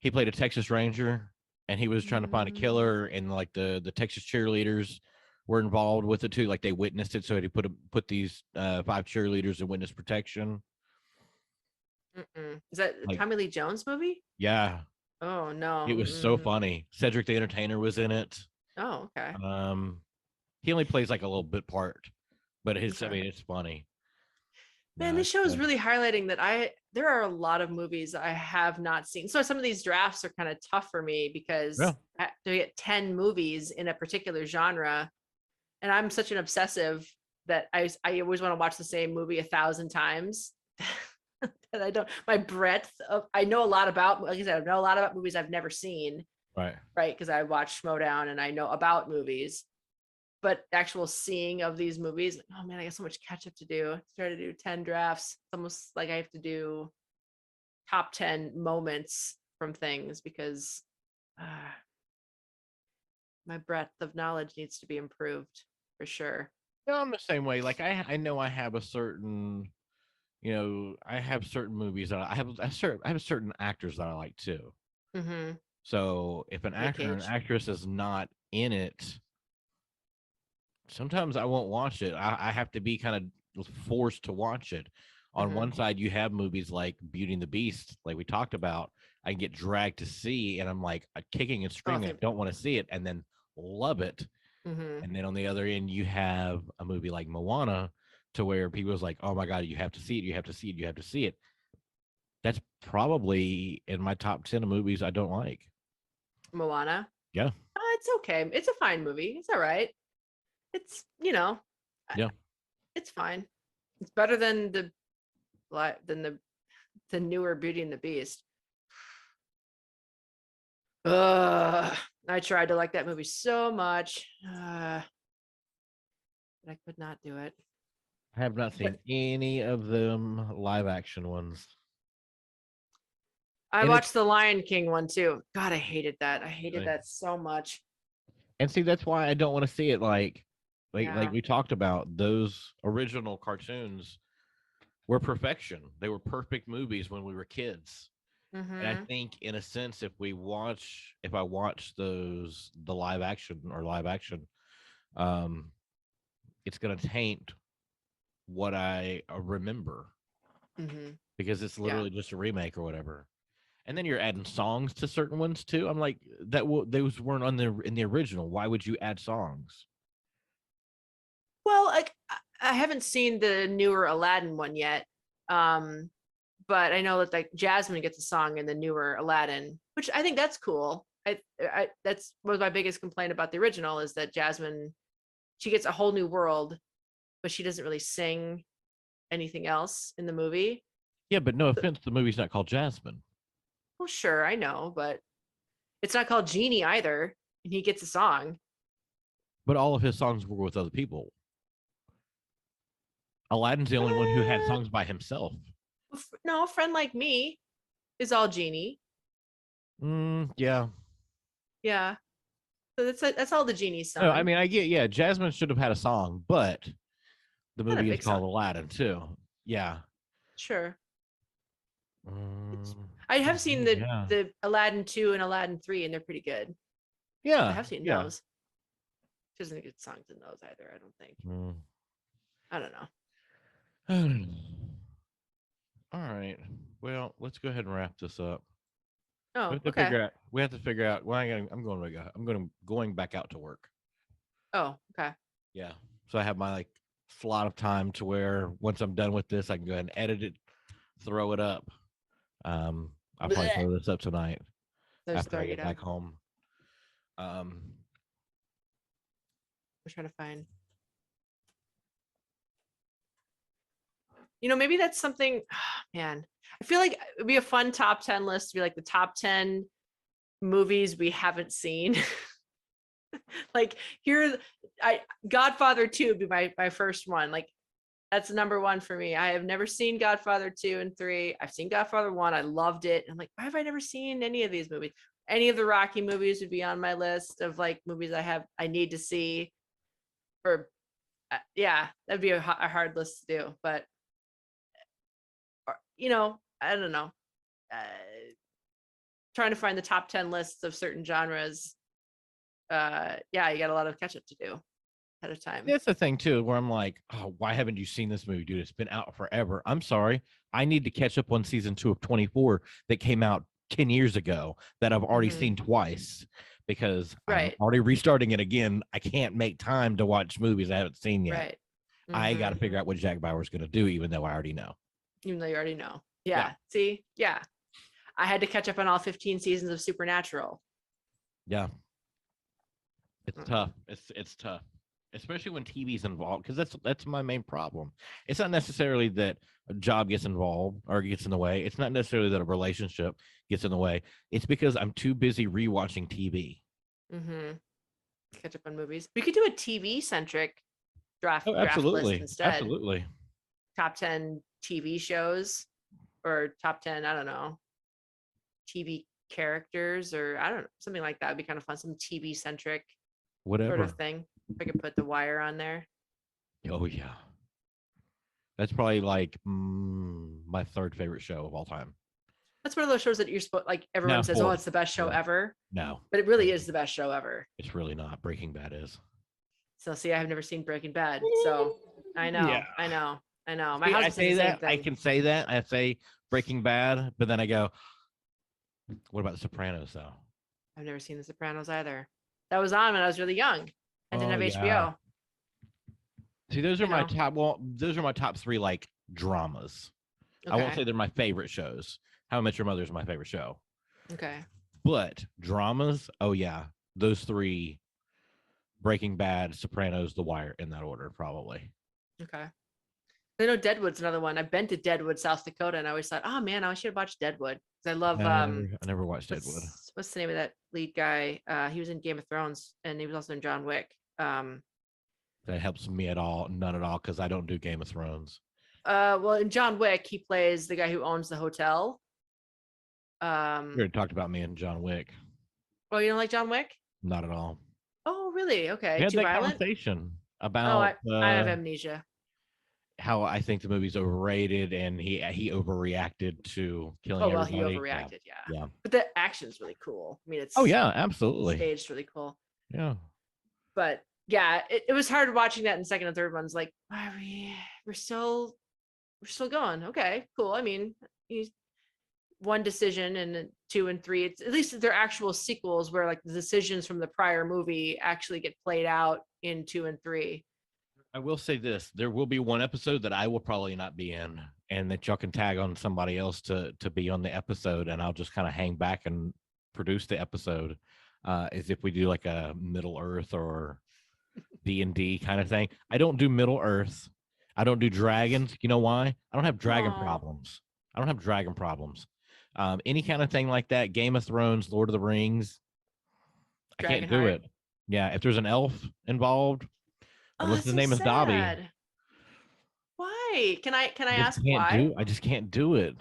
He played a Texas Ranger, and he was trying to find a killer, and like the Texas cheerleaders were involved with it too. Like they witnessed it, so he put these 5 cheerleaders in witness protection. Is that a Tommy Lee Jones movie? Yeah. Oh no. It was so funny. Cedric the Entertainer was in it. Oh, okay. He only plays like a little bit part, but it's funny. Man, this show is really highlighting that there are a lot of movies I have not seen. So some of these drafts are kind of tough for me because I have to get 10 movies in a particular genre. And I'm such an obsessive that I always want to watch the same movie 1,000 times. And I don't, my breadth of, I know a lot about, like I said, I know a lot about movies I've never seen. Right. Because I watch Schmodown and I know about movies. But actual seeing of these movies, oh man, I got so much catch up to do. Try to do 10 drafts. It's almost like I have to do top 10 moments from things because my breadth of knowledge needs to be improved for sure. No, I'm the same way. Like I know I have a certain, I have certain movies that I have certain actors that I like too. Mm-hmm. So if an actor or an actress is not in it, sometimes I won't watch it. I have to be kind of forced to watch it. On one side, you have movies like Beauty and the Beast, like we talked about. I get dragged to see, and I'm like kicking and screaming. I don't want to see it, and then love it. And then on the other end, you have a movie like Moana, to where people's like, "Oh my God, you have to see it! You have to see it! You have to see it." That's probably in my top 10 of movies I don't like. Moana. Yeah. It's okay. It's a fine movie. It's all right. It's it's fine. It's better than the newer Beauty and the Beast. I tried to like that movie so much, but I could not do it. I have not seen any of them live action ones. I watched the Lion King one too. God, I hated that. I hated that so much. And see, that's why I don't want to see it. Like we talked about, those original cartoons were perfection. They were perfect movies when we were kids. And I think, in a sense, if I watch the live action, it's going to taint what I remember because it's literally just a remake or whatever. And then you're adding songs to certain ones too. I'm like, those weren't in the original. Why would you add songs? Well, like I haven't seen the newer Aladdin one yet. But I know that like Jasmine gets a song in the newer Aladdin, which I think that's cool. That's was my biggest complaint about the original is that Jasmine, she gets a whole new world, but she doesn't really sing anything else in the movie. Yeah, but no offense, the movie's not called Jasmine. Well, sure, I know, but it's not called Genie either, and he gets a song. But all of his songs were with other people. Aladdin's the only one who had songs by himself. No, A Friend Like Me is all Genie. Yeah. Yeah. So that's all the Genie's song. No, I mean, I get, yeah, Jasmine should have had a song, but the Not a movie big is called song. Aladdin too. Yeah. Sure. I have seen the Aladdin 2 and Aladdin 3, and they're pretty good. Yeah. I have seen those. She doesn't get songs in those either, I don't think. I don't know. All right. Well, let's go ahead and wrap this up. Oh, okay. We have to figure out. Well, I'm going back out to work. Oh, okay. Yeah. So I have my like slot of time to where once I'm done with this, I can go ahead and edit it, throw it up. I'll probably throw this up tonight after I get back home. We're trying to find. Maybe that's something. Oh, man, I feel like it'd be a fun top 10 list to be like the top 10 movies we haven't seen. Like Godfather 2 would be my first one. Like that's number one for me. I have never seen Godfather 2 and 3. I've seen Godfather 1. I loved it. I'm like, why have I never seen any of these movies? Any of the Rocky movies would be on my list of like movies I need to see. Or yeah, that'd be a hard list to do. But I don't know. Trying to find the top 10 lists of certain genres. Yeah, you got a lot of catch up to do ahead of time. That's the thing too, where I'm like, oh, why haven't you seen this movie, dude? It's been out forever. I'm sorry. I need to catch up on season 2 of 24 that came out 10 years ago that I've already seen twice because I'm already restarting it again. I can't make time to watch movies I haven't seen yet. Right. I got to figure out what Jack Bauer's going to do, even though I already know. Even though you already know. Yeah. See? Yeah. I had to catch up on all 15 seasons of Supernatural. Yeah. It's tough. It's tough, especially when TV's involved, because that's my main problem. It's not necessarily that a job gets involved or gets in the way. It's not necessarily that a relationship gets in the way. It's because I'm too busy rewatching TV. Catch up on movies. We could do a TV centric draft list instead. Absolutely. Top 10 TV shows or top 10, I don't know, TV characters or I don't know, something like that would be kind of fun. Some TV centric sort of thing. If I could put The Wire on there. Oh yeah. That's probably like my third favorite show of all time. That's one of those shows that you're supposed like everyone says, oh, it's the best show ever. No. But it really is the best show ever. It's really not. Breaking Bad is. So see, I have never seen Breaking Bad. So I know. Yeah. I know. My See, husband I say that. thing. I can say that. I say Breaking Bad, but then I go, what about The Sopranos though? I've never seen The Sopranos either. That was on when I was really young. I didn't have HBO. See, those are my top. Well, those are my top 3 like dramas. Okay. I won't say they're my favorite shows. How I Met Your Mother is my favorite show. Okay. But dramas, oh yeah, those 3: Breaking Bad, Sopranos, The Wire, in that order, probably. Okay. I know Deadwood's another one. I've been to Deadwood, South Dakota, and I always thought, oh man, I should have watched Deadwood because I love. I never watched Deadwood. What's the name of that lead guy? He was in Game of Thrones, and he was also in John Wick. That helps me at all? None at all, because I don't do Game of Thrones. Well, in John Wick, he plays the guy who owns the hotel. We already talked about me and John Wick. Oh, you don't like John Wick? Not at all. Oh, really? Okay. We had Too that violent? Conversation about. I have amnesia. How I think the movie's overrated, and he overreacted to killing. Oh well, everybody. he overreacted. Yeah. But the action's really cool. I mean, it's. Oh yeah, absolutely. Staged really cool. Yeah. But yeah, it was hard watching that in second and third ones. Like, why are we're still going. Okay, cool. I mean, one decision and 2 and 3. It's at least they're actual sequels where like the decisions from the prior movie actually get played out in 2 and 3. I will say this: there will be one episode that I will probably not be in, and that y'all can tag on somebody else to be on the episode, and I'll just kind of hang back and produce the episode. Is if we do like a Middle Earth or D&D kind of thing. I don't do Middle Earth. I don't do dragons. You know why? I don't have dragon problems. I don't have dragon problems. Any kind of thing like that, Game of Thrones, Lord of the Rings, I can't do it. Yeah, if there's an elf involved, unless his name is Dobby. Why? Can I ask why? I just can't do it.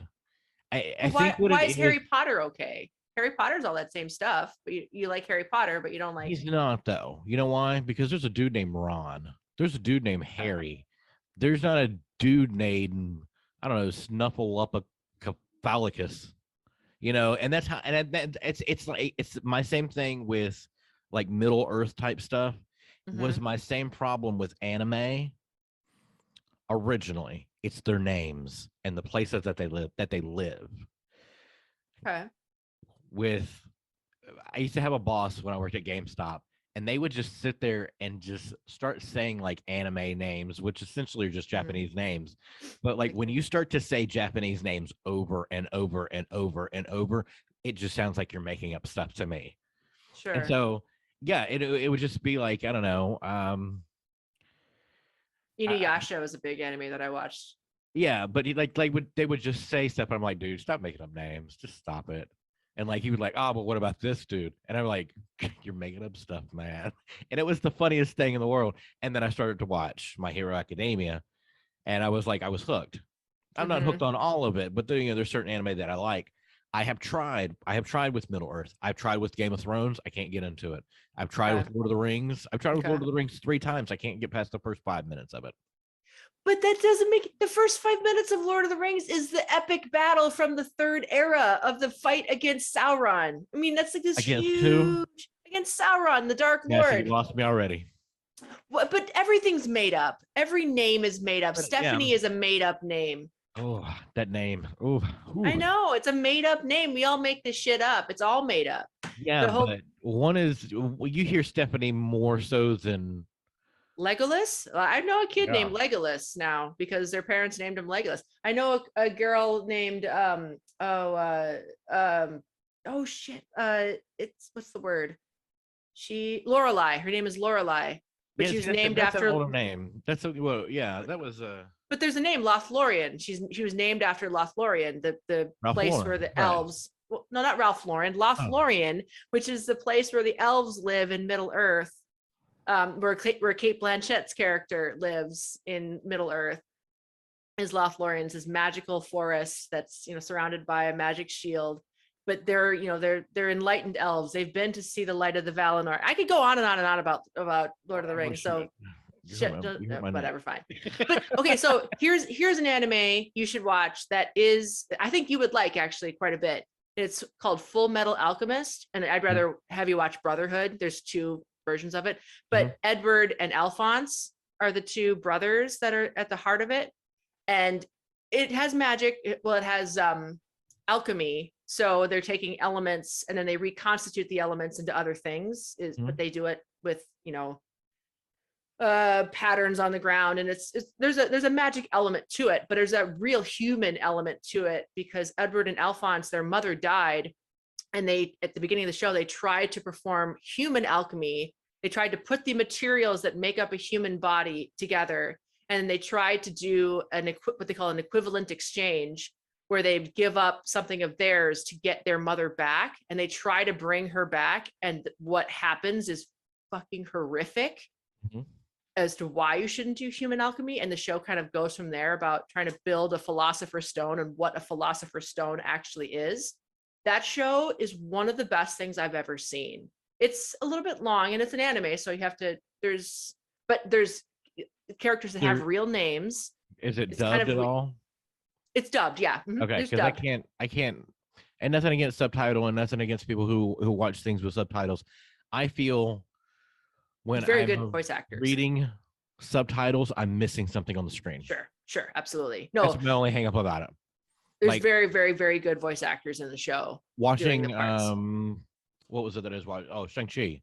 I why, think why is Harry Potter okay? Harry Potter's all that same stuff, but you like Harry Potter, but you don't like. He's not though. You know why? Because there's a dude named Ron. There's a dude named Harry. There's not a dude named, I don't know, Snuffleupagus. You know, and that's how. And it's like it's my same thing with like Middle Earth type stuff. Was my same problem with anime. Originally, it's their names and the places that they live. Okay. I used to have a boss when I worked at GameStop, and they would just sit there and just start saying like anime names, which essentially are just Japanese names. But like when you start to say Japanese names over and over and over and over, it just sounds like you're making up stuff to me. Sure. And so, yeah, it would just be like, I don't know. Inuyasha was a big anime that I watched. Yeah, but they would just say stuff. And I'm like, dude, stop making up names. Just stop it. And like he would like, oh, but what about this dude? And I'm like, you're making up stuff, man. And it was the funniest thing in the world. And then I started to watch My Hero Academia, and I was hooked. I'm not hooked on all of it, but there's certain anime that I like. I have tried with Middle Earth. I've tried with Game of Thrones. I can't get into it. I've tried with Lord of the Rings. I've tried with Lord of the Rings 3 times. I can't get past the first 5 minutes of it. But that doesn't make the first 5 minutes of Lord of the Rings is the epic battle from the third era of the fight against Sauron. I mean, that's like this huge against Sauron, the Dark Lord. Yeah, you lost me already. But everything's made up. Every name is made up. Stephanie is a made up name. Oh, that name. Oh, I know it's a made up name. We all make this shit up. It's all made up. Yeah, but one is you hear Stephanie more so than Legolas. I know a kid named Legolas now because their parents named him Legolas. I know a girl named it's what's the word? Lorelai. Her name is Lorelai, but she's named after an older name. That was But there's a name, Lothlorien. She was named after Lothlorien, the place where the elves. Well, no, not Ralph Lauren. Lothlorien, which is the place where the elves live in Middle Earth. Where Kate Blanchett's character lives in Middle Earth is Lothlorien's this magical forest that's surrounded by a magic shield. But they're enlightened elves. They've been to see the light of the Valinor. I could go on and on and on about Lord of the Rings. So whatever, fine. But okay, so here's an anime you should watch that is I think you would like actually quite a bit. It's called Full Metal Alchemist, and I'd rather have you watch Brotherhood. There's 2 versions of it, but Edward and Alphonse are the 2 brothers that are at the heart of it, and it has magic. It has alchemy, so they're taking elements and then they reconstitute the elements into other things. But they do it with patterns on the ground, and there's a magic element to it, but there's a real human element to it because Edward and Alphonse, their mother died. And at the beginning of the show, they tried to perform human alchemy. They tried to put the materials that make up a human body together. And they tried to do what they call an equivalent exchange, where they give up something of theirs to get their mother back. And they try to bring her back. And what happens is fucking horrific as to why you shouldn't do human alchemy. And the show kind of goes from there about trying to build a philosopher's stone and what a philosopher's stone actually is. That show is one of the best things I've ever seen. It's a little bit long and it's an anime, so you have to. There's characters that have real names. Is it dubbed at all? It's dubbed, yeah. Okay, because I can't, and nothing against subtitle and nothing against people who watch things with subtitles. I feel when I'm good voice actors reading subtitles, I'm missing something on the screen. Sure, absolutely. No, that's my only hang up about it. There's like very, very, very good voice actors in the show. watching the parts. what was it that is watching? Oh, Shang-Chi.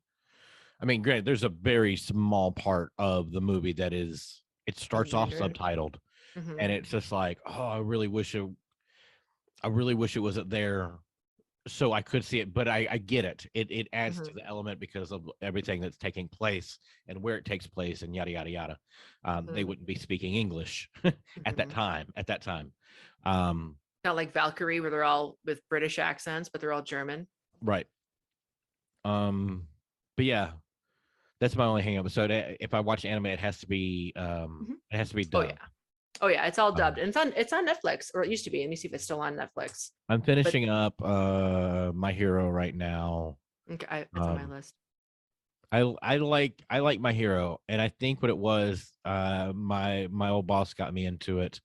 I mean, granted, there's a very small part of the movie that is it starts off Rendered. subtitled, Mhm. and it's just like, oh, I really wish it wasn't there so I could see it, but I get it. It adds to the element because of everything that's taking place and where it takes place and yada yada yada. They wouldn't be speaking English at that time. Not like Valkyrie, where they're all with British accents, but they're all German. Right. But yeah, that's my only hang up. So if I watch anime, it has to be dubbed. Oh yeah, it's all dubbed, and it's on Netflix, or it used to be. Let me see if it's still on Netflix. I'm finishing up My Hero right now. Okay, it's on my list. I like My Hero, and I think what it was, my old boss got me into it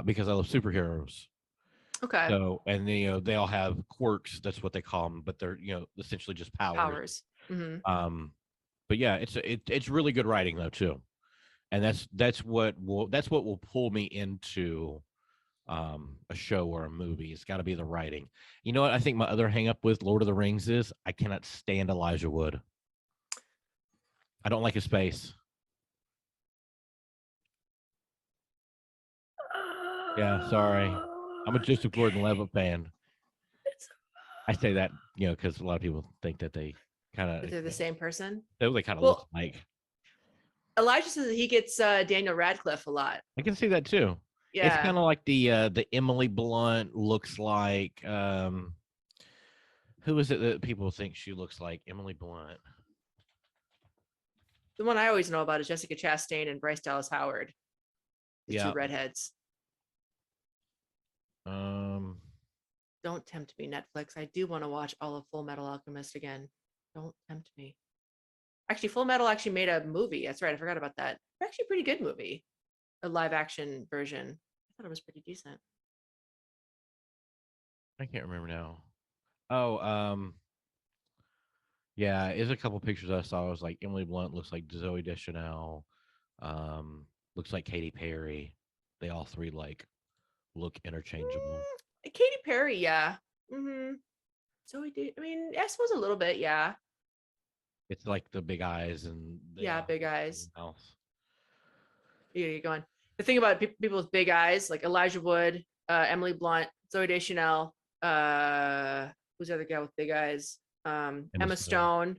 because I love superheroes. Okay. So, and they all have quirks. That's what they call them, but they're essentially just powers. But yeah, it's really good writing though too, and that's what will pull me into a show or a movie. It's got to be the writing. You know what? I think my other hang up with Lord of the Rings is I cannot stand Elijah Wood. I don't like his face. Yeah, sorry. I'm a Joseph Gordon-Levitt fan. I say that, because a lot of people think that they kind of they're the same person. They kind of look like. Elijah says that he gets Daniel Radcliffe a lot. I can see that too. Yeah, it's kind of like the Emily Blunt looks like. Who is it that people think she looks like? Emily Blunt. The one I always know about is Jessica Chastain and Bryce Dallas Howard. The two redheads. Don't tempt me, Netflix. I do want to watch all of Full Metal Alchemist again. Don't tempt me. Actually, Full Metal actually made a movie. That's right. I forgot about that. It's actually a pretty good movie. A live action version. I thought it was pretty decent. I can't remember now. Oh, yeah, there's a couple pictures I saw. I was like, Emily Blunt looks like Zoe Deschanel. Looks like Katy Perry. They all three look interchangeable. Katy Perry, yeah. Zoe, I mean, I suppose a little bit, yeah. It's like the big eyes and big eyes. Else. Yeah, you're going. The thing about people with big eyes, like Elijah Wood, Emily Blunt, Zoe Deschanel, who's the other guy with big eyes? Emma Stone.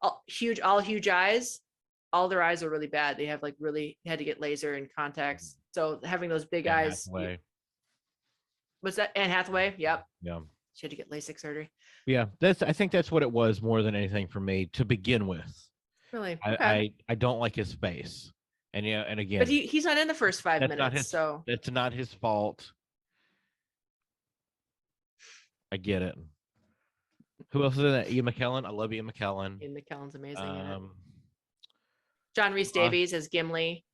All huge eyes. All their eyes are really bad. They have they had to get laser and contacts. So having those big eyes. Hathaway. What's that? Anne Hathaway. Yep. Yeah. She had to get LASIK surgery. Yeah, I think that's what it was more than anything for me to begin with. Really? I don't like his face. And and again, but he's not in the first 5 minutes, so that's not his fault. I get it. Who else is in that? Ian McKellen. I love Ian McKellen. Ian McKellen's amazing. John Rhys Davies as Gimli.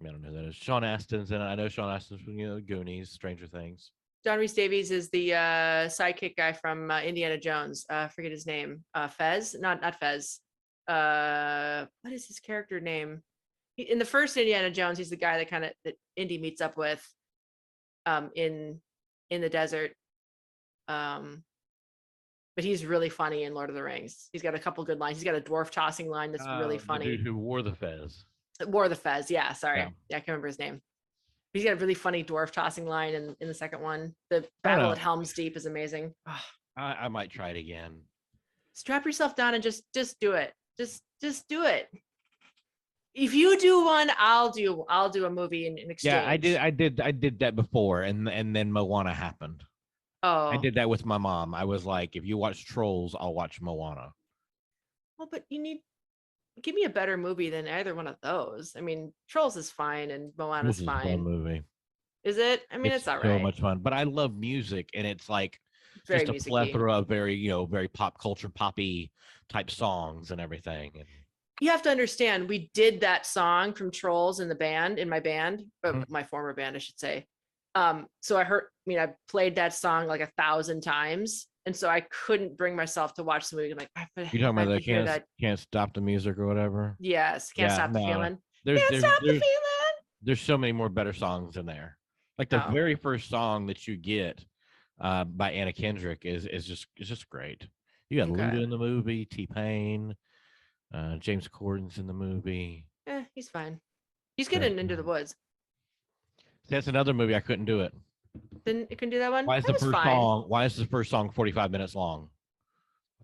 I don't know who that is. Sean Astin's in it. I know Sean Astin's from Goonies, Stranger Things. John Rhys Davies is the sidekick guy from Indiana Jones. Forget his name. Fez, not Fez. What is his character name? In the first Indiana Jones, he's the guy that Indy meets up with, in the desert. But he's really funny in Lord of the Rings. He's got a couple good lines. He's got a dwarf tossing line that's really funny. The dude who wore the fez. Wore the fez, yeah. Sorry, yeah, I can't remember his name. He's got a really funny dwarf tossing line in the second one. The battle at Helm's Deep is amazing. I might try it again. Strap yourself down and just do it. Just do it. If you do one, I'll do a movie in exchange. Yeah, I did that before, and then Moana happened. Oh, I did that with my mom. I was like, if you watch Trolls, I'll watch Moana. Well, but give me a better movie than either one of those. I mean, Trolls is fine and Moana's fine. Is a fun movie. Is it? I mean, it's all right. So much fun, but I love music, and it's like very just a plethora of very pop culture, poppy type songs and everything. You have to understand, we did that song from Trolls in my band, my former band, I should say. So I played that song like 1,000 times. And so I couldn't bring myself to watch the movie. Like, you're talking about that can't stop the music or whatever? Yes, can't stop the feeling. There's so many more better songs in there. Like the Oh. very first song that you get by Anna Kendrick is just great. You got Okay. Luda in the movie, T-Pain, James Corden's in the movie. He's fine. He's getting into the woods. That's another movie I couldn't do it. Then you can do that one. Why is That the was first fine. song? Why is the first song 45 minutes long?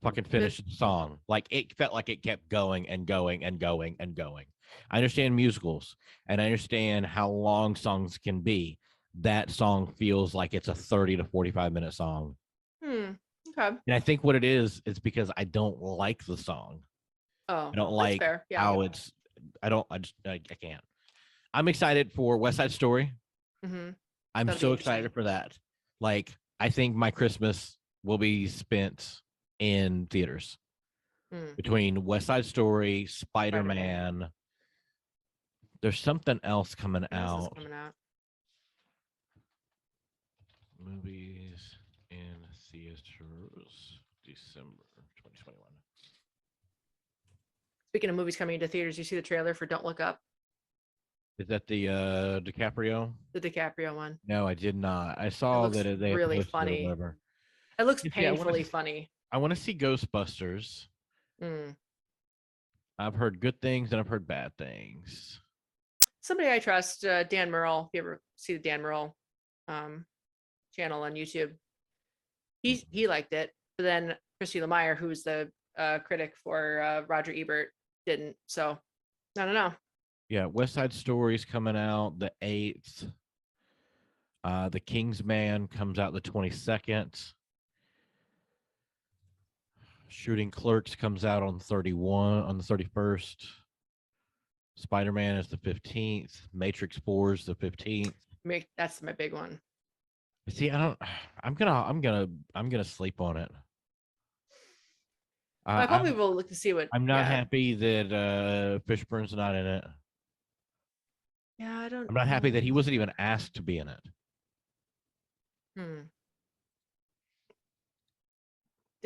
Fucking finish the song. Like it felt like it kept going and going and going and going. I understand musicals and I understand how long songs can be. That song feels like it's a 30 to 45-minute song. Okay. And I think what it is because I don't like the song. Oh, I don't that's like fair. Yeah. how it's. I can't. I'm excited for West Side Story. Mm-hmm. I'm That'll be so interesting. excited for that. Like, I think my Christmas will be spent in theaters between West Side Story, Spider-Man. There's something else coming What else is out. coming out? Movies in theaters, December 2021. Speaking of movies coming into theaters, you see the trailer for Don't Look Up, Is that the DiCaprio? the DiCaprio one. No, I did not. I saw looks that they had really posted it or funny. whatever. It looks Yeah, I wanna painfully see- funny. I want to see Ghostbusters. I've heard good things and I've heard bad things. Somebody I trust, Dan Murrell. If you ever see the Dan Murrell channel on YouTube, he liked it. But then Christy Lemire, who's the critic for Roger Ebert, didn't. So I don't know. Yeah, West Side Story's coming out the 8th. The King's Man comes out the 22nd. Shooting Clerks comes out on the 31st. Spider-Man is the 15th. Matrix 4 is the 15th. That's my big one. See, I'm gonna sleep on it. I probably will look to see what. I'm not happy that Fishburne's not in it. Yeah, I don't. I'm not happy that he wasn't even asked to be in it.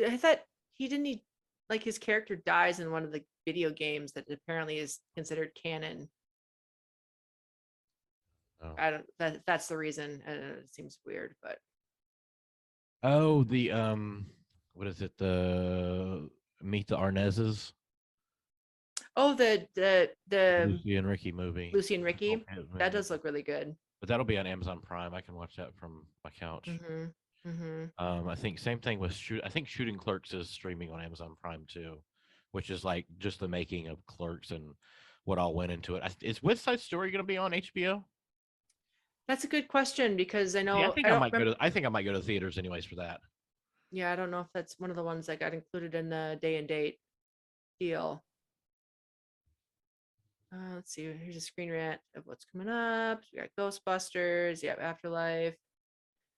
I thought he didn't need, like, his character dies in one of the video games that apparently is considered canon. Oh. I don't. That's the reason. It seems weird, but. Oh, the what is it? The Meet the Arnezes. Oh, the Lucy and Ricky movie. Lucy and Ricky. Okay, That does look really good. But that'll be on Amazon Prime. I can watch that from my couch. I think same thing with I think Shooting Clerks is streaming on Amazon Prime too, which is like just the making of Clerks and what all went into it. Is West Side Story going to be on HBO? That's a good question because I know. Yeah, I think I might go to theaters anyways for that. Yeah, I don't know if that's one of the ones that got included in the day and date deal. Let's see. Here's a screen rant of what's coming up. We got Ghostbusters. Yep, Afterlife.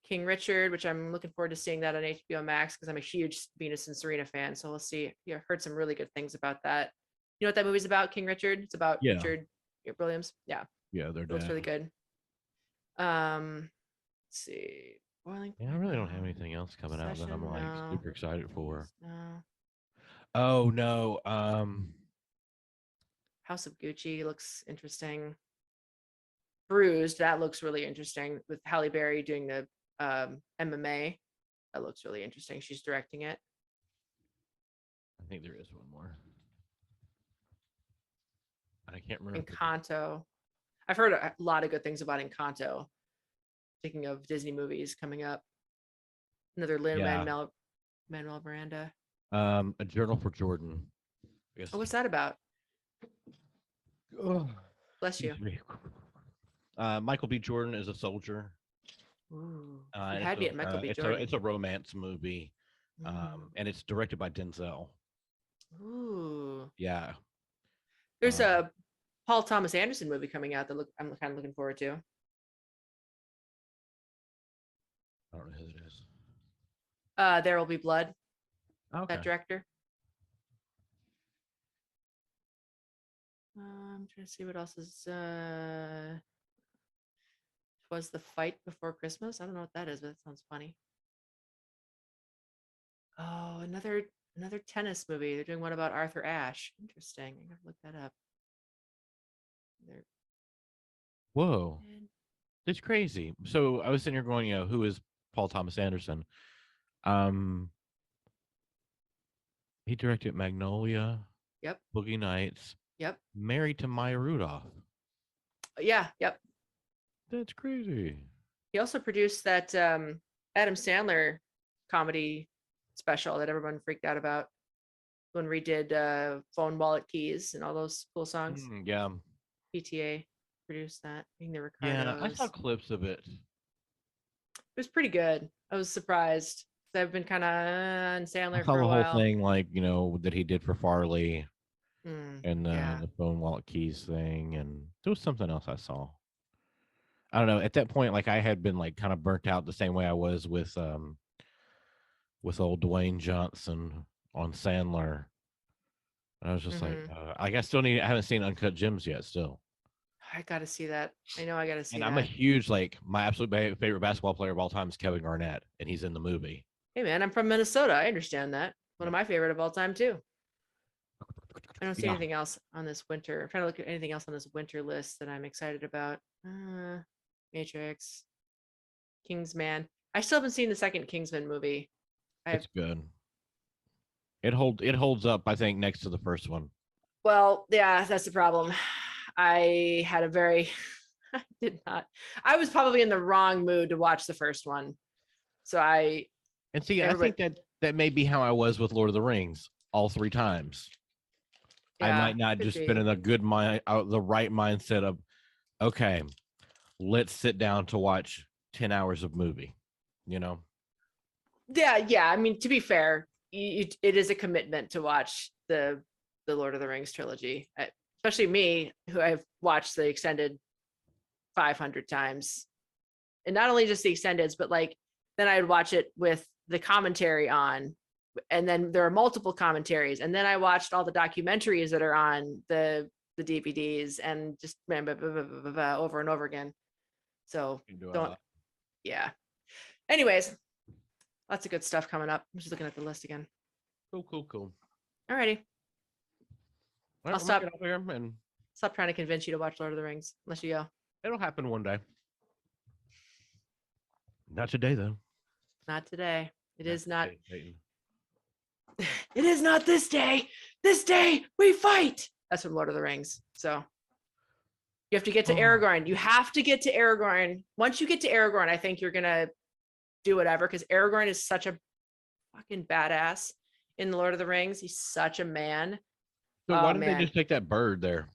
King Richard, which I'm looking forward to seeing that on HBO Max because I'm a huge Venus and Serena fan. So we'll see. Yeah, heard some really good things about that. You know what that movie's about, King Richard? It's about Richard Williams. Yeah. Yeah, they're it looks really good. Let's see. Yeah, I really don't have anything else coming out that I'm like super excited for. No. Oh no. House of Gucci looks interesting. Bruised, that looks really interesting with Halle Berry doing the MMA. That looks really interesting. She's directing it. I think there is one more. I can't remember. Encanto. I've heard a lot of good things about Encanto. Speaking of Disney movies coming up, another Lin-Manuel Miranda. A Journal for Jordan. Oh, what's that about? Oh, bless you. Michael B. Jordan is a soldier. Ooh, had me at Michael B. Jordan. It's a romance movie, and it's directed by Denzel. Ooh, yeah. There's a Paul Thomas Anderson movie coming out that I'm kind of looking forward to. I don't know who it is. There Will Be Blood. Okay. That director. I'm trying to see what else is. Was the Fight Before Christmas? I don't know what that is, but that sounds funny. Oh, another tennis movie. They're doing one about Arthur Ashe. Interesting. I gotta look that up. Whoa. It's crazy. So I was sitting here going, who is Paul Thomas Anderson? He directed Magnolia, Yep. Boogie Nights, Yep. Married to Maya Rudolph. Yeah. Yep. That's crazy. He also produced that Adam Sandler comedy special that everyone freaked out about when we did Phone, Wallet, Keys and all those cool songs. Yeah. PTA produced that. I think the Yeah, I Ricardos. saw clips of it. It was pretty good. I was surprised. I've been kind of on Sandler I saw for the a whole while. thing, like, that he did for Farley and yeah. the phone wallet keys thing. And there was something else I saw. I don't know. At that point, like I had been like kind of burnt out the same way I was with old Dwayne Johnson on Sandler. And I was just like I haven't seen Uncut Gems yet still. I gotta see that. I know I gotta see And that. I'm a huge, like, my absolute favorite basketball player of all time is Kevin Garnett, and he's in the movie. Hey man, I'm from Minnesota. I understand that. One of my favorite of all time too. I don't see anything else on this winter. I'm trying to look at anything else on this winter list that I'm excited about. Matrix, Kingsman. I still haven't seen the second Kingsman movie. It's good. It holds up, I think, next to the first one. Well, yeah, that's the problem. I had a very I was probably in the wrong mood to watch the first one. So I think that may be how I was with Lord of the Rings all 3 times. I might not just been in a good mind, the right mindset of, okay, let's sit down to watch 10 hours of movie, Yeah. I mean, to be fair, it is a commitment to watch the Lord of the Rings trilogy, especially me, who I've watched the extended 500 times, and not only just the extendeds, but like then I'd watch it with the commentary on, and then there are multiple commentaries, and then I watched all the documentaries that are on the DVDs, and just over and over again. So yeah. Anyways, lots of good stuff coming up. I'm just looking at the list again. Cool. Alrighty. I'll stop here and stop trying to convince you to watch Lord of the Rings unless you go. It'll happen one day. Not today, though. Not today. It is not. Today, It is not this day. This day we fight. That's from Lord of the Rings. So you have to get to Aragorn. You have to get to Aragorn. Once you get to Aragorn, I think you're gonna do whatever, because Aragorn is such a fucking badass in the Lord of the Rings. He's such a man. So why didn't they just take that bird there?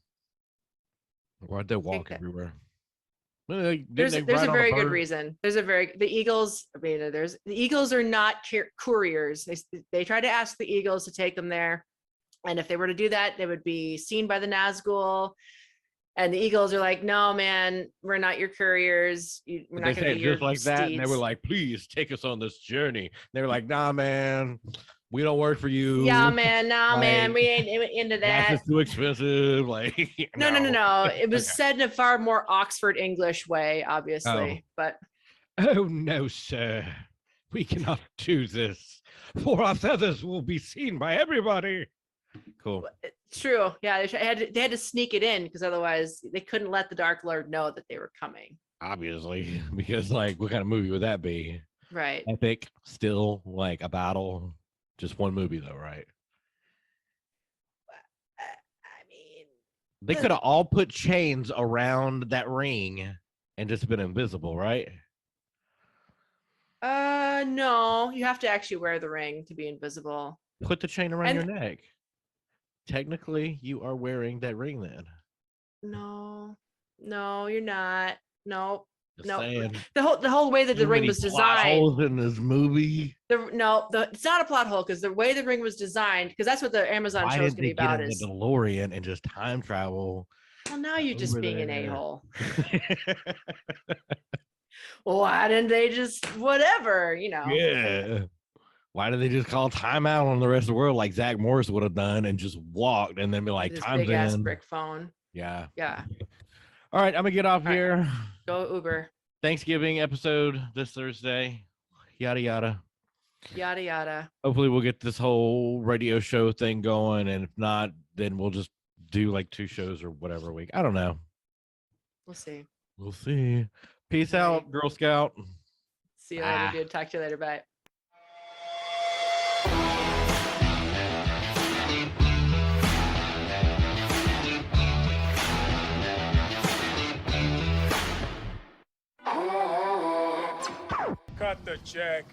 Why'd they walk everywhere? There's a very good reason. The eagles. I mean, the eagles are not couriers. They try to ask the eagles to take them there, and if they were to do that, they would be seen by the Nazgul. And the eagles are like, "No, man, we're not your couriers. We're not going to be your just like that." steeds. And they were like, "Please take us on this journey." They were like, "Nah, man, we don't work for you. Yeah, man, man, we ain't into that. Gas is too expensive." Like, no. It was said in a far more Oxford English way, obviously. But oh no, sir, we cannot do this, for our feathers will be seen by everybody. Cool. It's true. Yeah, they had to sneak it in, because otherwise they couldn't let the Dark Lord know that they were coming. Obviously, because like, what kind of movie would that be? Right. Epic, still like a battle. Just one movie though, right? I mean, they could have all put chains around that ring and just been invisible, right? No, you have to actually wear the ring to be invisible. Put the chain around your neck. Technically, you are wearing that ring then. No, you're not. No. Saying. The whole way that the ring was designed. Holes in this movie. It's not a plot hole, because the way the ring was designed, because that's what the Amazon show is going to be about. Is the DeLorean and just time travel? Well, now you're just being an a-hole. Well, why didn't they just whatever? Yeah. Why did they just call timeout on the rest of the world like Zach Morris would have done and just walked and then be like, time's big ass in. brick phone. Yeah. All right, I'm gonna get off here. Right. Go Uber. Thanksgiving episode this Thursday. Yada yada. Yada yada. Hopefully we'll get this whole radio show thing going, and if not, then we'll just do like 2 shows or whatever a week. I don't know. We'll see. We'll see. Peace out, Girl Scout. See you later, dude. Talk to you later. Bye. Cut the check.